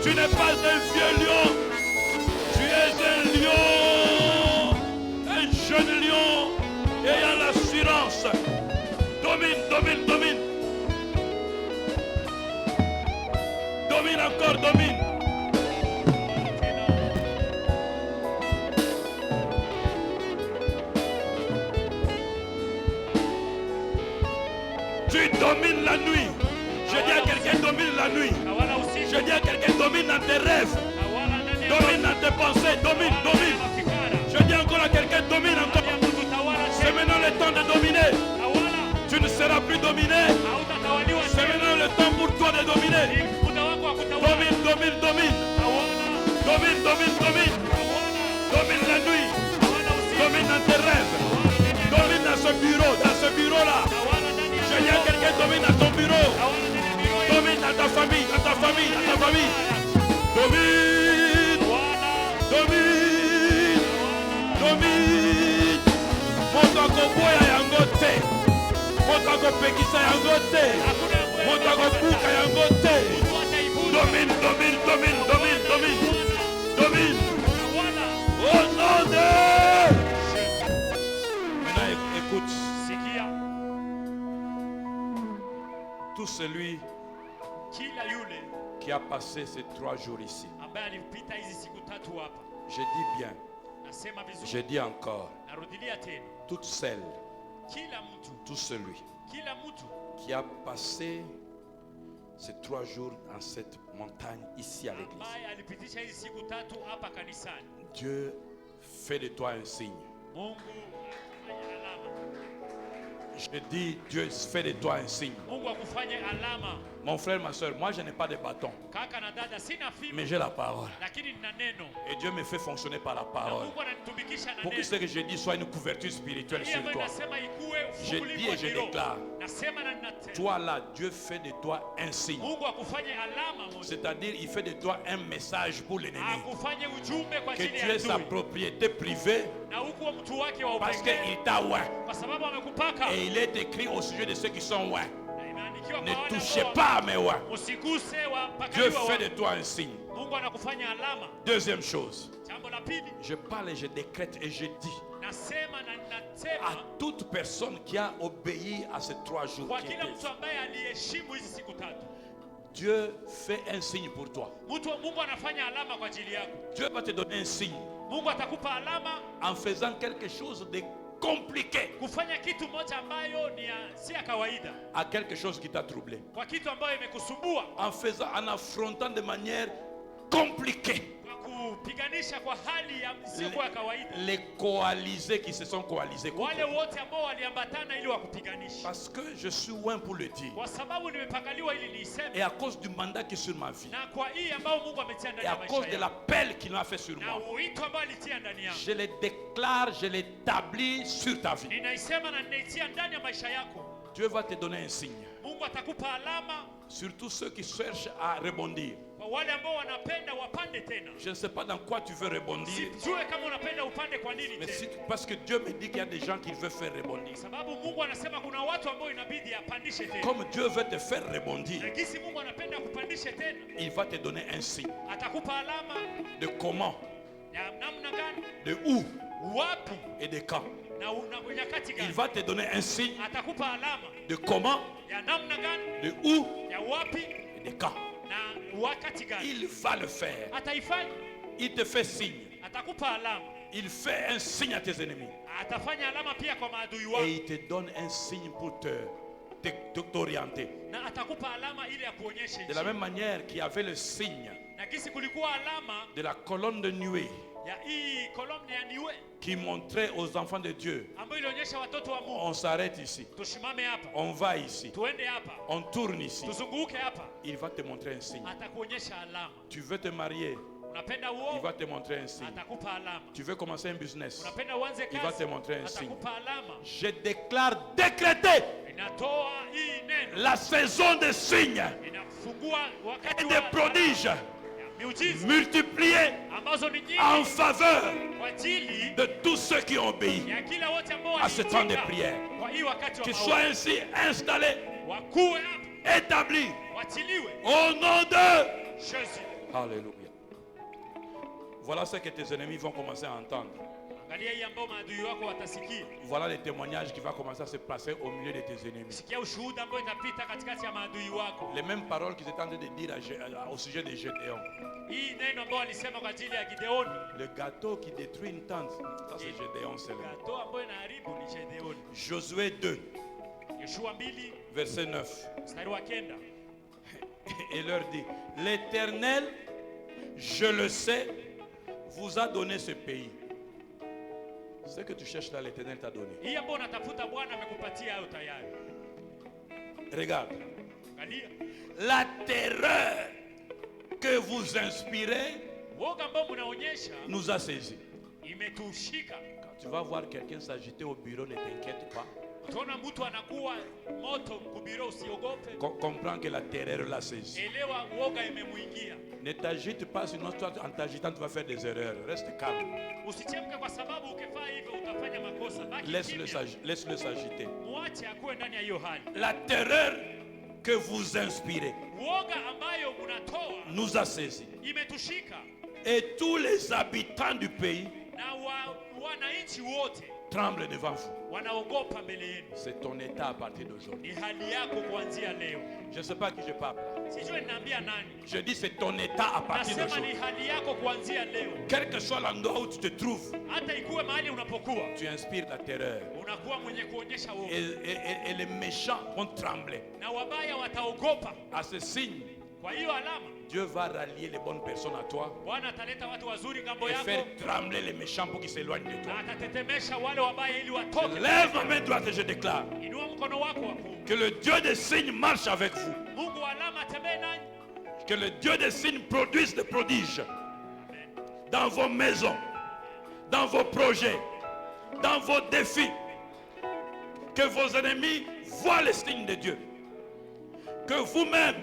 Tu n'es pas un vieux lion. Tu es un lion. Un jeune lion ayant l'assurance. Domine, domine, domine. Domine encore, domine. Tu domines la nuit. Je dis à quelqu'un domine la nuit. Tawala usiku, Je dis à quelqu'un domine dans tes rêves. tawala ndani ya Domine dans tes pensées. Domine, domine. mafikara. Je dis encore à quelqu'un domine encore. Ya Mungu tawala C'est tena. maintenant le temps de dominer. Tawala, Tu ne seras plus dominé. hautatawaliwa C'est tena. maintenant le temps pour toi de dominer. Ni muda wako wa kutawala. Domine, domine, domine. Tawala, Domine, domine, domine. tawala, Domine la nuit. tawala usiku, Domine dans tes rêves. Domine dans ce bureau, là. tawala ndani ya Je dis à quelqu'un domine dans ton bureau. tawala ndani ya biro yetu. Domine dans ta famille, dans ta famille, dans ta famille. Domine, Tawala, domine, domine. Moto akoboya yango te. Moto akopekisa yango te. hakuna Moto akobuka yango te. mtu ataibudu. Domine, domine, domine, domine, domine. Domine. Tawala, Au nom de... Maintenant écoute. sikia, Tout celui kila yule qui a passé ces 3 jours ici. ambaye alipita hizi siku tatu hapa, Je dis bien, nasema je vizuri, dis encore, narudilia tena, toute celle, kila mtu, tout celui kila mtu qui a passé ces 3 jours dans cette montagne ici à l'église, ambaye alipitisha hizi siku tatu hapa kanisani, Dieu fait de toi un signe. Mungu akufanye alama. Je dis, Dieu fait de toi un signe. Mungu akufanye alama. Mon frère, ma soeur, moi je n'ai pas de bâton, Kaka na dada, sina fimbo mais j'ai la parole. lakini nina neno, Et Dieu me fait fonctionner par la na parole. Mungu ananitumikisha na Pour que neno. ce que je dis soit une couverture spirituelle Hii sur ambayo toi. nasema ikuwe Je ufungulivu dis wa et je kiroho. déclare, Nasema na ninatenda. toi là, Dieu fait de toi un signe. Mungu akufanye alama moja. C'est-à-dire, il fait de toi un message pour l'ennemi. Akufanye ujumbe kwa Que ajili tu ya es sa adui. propriété privée Na huku wa mtu wake wa parce upekee. qu'il t'a oint. Kwa sababu amekupa kupaka. Et il est écrit au sujet de ceux qui sont loin. Na imeandikiwa Ne kwa wale touchez ambao pas à mes loin. usiguse Dieu wapakaliwa fait de wangu. toi un signe. Mungu anakufanya alama. Deuxième chose, Jambo la pili, je parle et je décrète et je dis nasema na à ninasema toute personne qui a obéi à ces 3 jours, kwa qui kila étaient- mtu ambaye aliheshimu hizi siku tatu. Dieu fait un signe pour toi. Mungu anafanya alama kwa ajili yako. Dieu va te donner un signe Mungu atakupa alama en faisant quelque chose de compliqué kufanya kitu moja ambayo ni si ya kawaida, à quelque chose qui t'a troublé. kwa kitu ambayo imekusumbua, En affrontant de manière compliquée kwa kupiganisha kwa hali ya sio kwa kawaida, les coalisés qui se sont coalisés contre wale toi. wote ambao waliambatana ili wakupiganisha. Parce que je suis loin pour le dire. Kwa sababu nimepakaliwa ili Et niiseme, à cause du mandat qui est sur ma vie. na kwa hii ambao Mungu ametia ndani Et à ya cause maisha de yangu, l'appel qu'il a fait sur na moi. wito ambao alitia ndani yangu, Je le déclare, je l'établis sur ta vie. ninaisema na ninaitia ndani ya maisha yako. Dieu va te donner un signe. Mungu atakupa alama Surtout ceux qui cherchent à rebondir. kwa wale ambao wanapenda wapande tena. Je ne sais pas dans quoi tu veux rebondir. Sijue kama unapenda upande kwa nini Mais tena. parce que Dieu me dit qu'il y a des gens qu'il veut faire rebondir. Sababu Mungu anasema kuna watu ambao inabidi apandishe tena. Comme Dieu veut te faire Na rebondir, gisi Mungu anapenda kupandishe tena, il va te donner un signe. atakupa alama De comment, ya namna gani, de où wapi et de quand. na nyakati Il gani. va te donner un signe Atakupa alama de comment, ya namna gani, de où ya wapi et de quand. na wakati gani. Il va le faire. Ataifanya, Il te fait signe. atakupa alama. Il fait un signe à tes ennemis. Atafanya alama pia kwa maadui Et wako, il te donne un signe pour t'orienter. na atakupa alama ili ya kuonyesha De la njia. même manière qu'il y avait le signe Na gisi kulikuwa alama de la colonne de nuée ya hii kolomni ya niwe qui montrait aux enfants de Dieu, ambayo ilionyesha watoto wa Mungu, on s'arrête ici, tusimame hapa, on va ici, tuende hapa, on tourne ici. tuzunguke hapa. Il va te montrer un signe. Atakuonyesha alama. Tu veux te marier, Unapenda il uoe, va te montrer un signe. atakupa alama. Tu veux commencer un business, Unapenda uanze il va kazi, te montrer un signe. atakupa alama. Je déclare, décréter Inatoa hii neno, la saison des signes inafungua wakati et wa des prodiges ya miujiza multipliés ambazo ni nyingi en faveur kwa ajili de tous ceux qui ont obéi ya kila wote ambao à ce temps de waliitika prière. kwa hii wakati wa Qu'ils maombi. soient ainsi installés, Wakuwe hapa, établis watiliwe au nom de... Jésus. Alléluia. Voilà ce que tes ennemis vont commencer à entendre. Angalia hii ambao maadui wako watasikia. Voilà les témoignages qui vont commencer à se passer au milieu de tes ennemis. Sikia ushuhuda ambao itapita katikati ya maadui wako. Les mêmes paroles qu'ils étaient en train de dire au sujet de Gédéon. Hii neno ambao alisema kwa ajili ya Gideoni, Le gâteau qui détruit une tente, ça c'est Gédéon seulement. gato ambayo inaharibu ni Gideoni. Josué 2, Yoshua 2 verset 9. mstari wa 9. Et leur dit, l'Éternel, je le sais, vous a donné ce pays. Ce que tu cherches là, l'Éternel t'a donné. Hii ambayo unatafuta Bwana amekupatia hayo tayari. Regarde, Angalia. la terreur que vous inspirez Woga ambao mnaonyesha nous a saisis. imetushika. Quand tu vas voir quelqu'un s'agiter au bureau, ne t'inquiète pas. Utaona mtu anakuwa moto mkubiro, usiogope. Comprends que la terreur l'a saisi. Elewa woga imemuingia. Ne t'agite pas, sinon toi, en t'agitant, tu vas faire des erreurs. Reste calme. Usichemke kwa sababu ukifanya hivyo utafanya makosa. Baki Laisse-le kimya. s'agiter. Muache akuwe ndani ya hiyo hali. La terreur que vous inspirez Woga ambayo mnatoa nous a saisis. imetushika, Et tous les habitants du pays na wananchi wote tremblent devant vous. wanaogopa mbele yenu. C'est ton état à partir d'aujourd'hui. Ni hali yako kuanzia leo. Je ne sais pas à qui je parle. Sijui ninaambia nani. Je dis c'est ton état à partir Nasema ni d'aujourd'hui. hali yako kuanzia leo. Quel que soit l'endroit où tu te trouves, Hata ikuwe mahali unapokuwa, tu inspires la terreur. unakuwa mwenye kuonyesha woga. Et les méchants vont trembler. Na wabaya wataogopa. À ce signe, Kwa hiyo alama, Dieu va rallier les bonnes personnes à toi Bwana ataleta watu wazuri ngambo et yako, faire trembler les méchants pour qu'ils s'éloignent de toi. na atatetemesha wale wabaya ili watoke. Lève ma main droite et je déclare Inua mkono wako wa kuume. que le Dieu des signes marche avec vous. Mungu wa alama atembee nanyi. Que le Dieu des signes produise des prodiges dans vos maisons, dans vos projets, dans vos défis. Que vos ennemis voient les signes de Dieu. Que vous-même,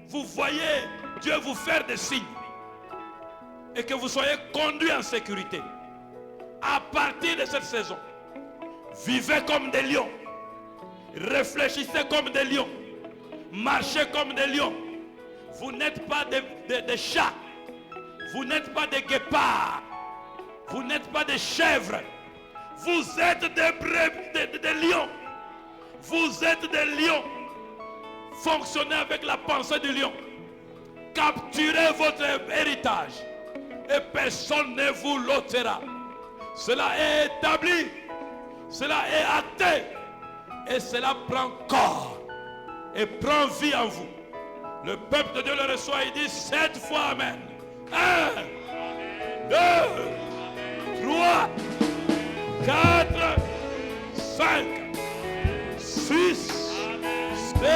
vous voyez Dieu vous faire des signes. Et que vous soyez conduits en sécurité. À partir de cette saison, vivez comme des lions. Réfléchissez comme des lions. Marchez comme des lions. Vous n'êtes pas des chats. Vous n'êtes pas des guépards. Vous n'êtes pas des chèvres. Vous êtes des lions. Vous êtes des lions. Fonctionnez avec la pensée du lion. Capturez votre héritage. Et personne ne vous l'ôtera. Cela est établi. Cela est acté. Et cela prend corps. Et prend vie en vous. Le peuple de Dieu le reçoit. Il dit 7 fois Amen. 1, 2, 3, 4, 5, 6, 7.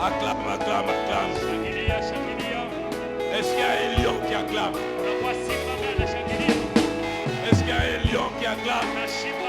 Acclame, acclame, acclame. Shangilia, shangilia. Est-ce qu'il y a un lion qui acclame? Unakuwa simba ambaye anashangilia. Est-ce qu'il y a un lion qui acclame? Na simba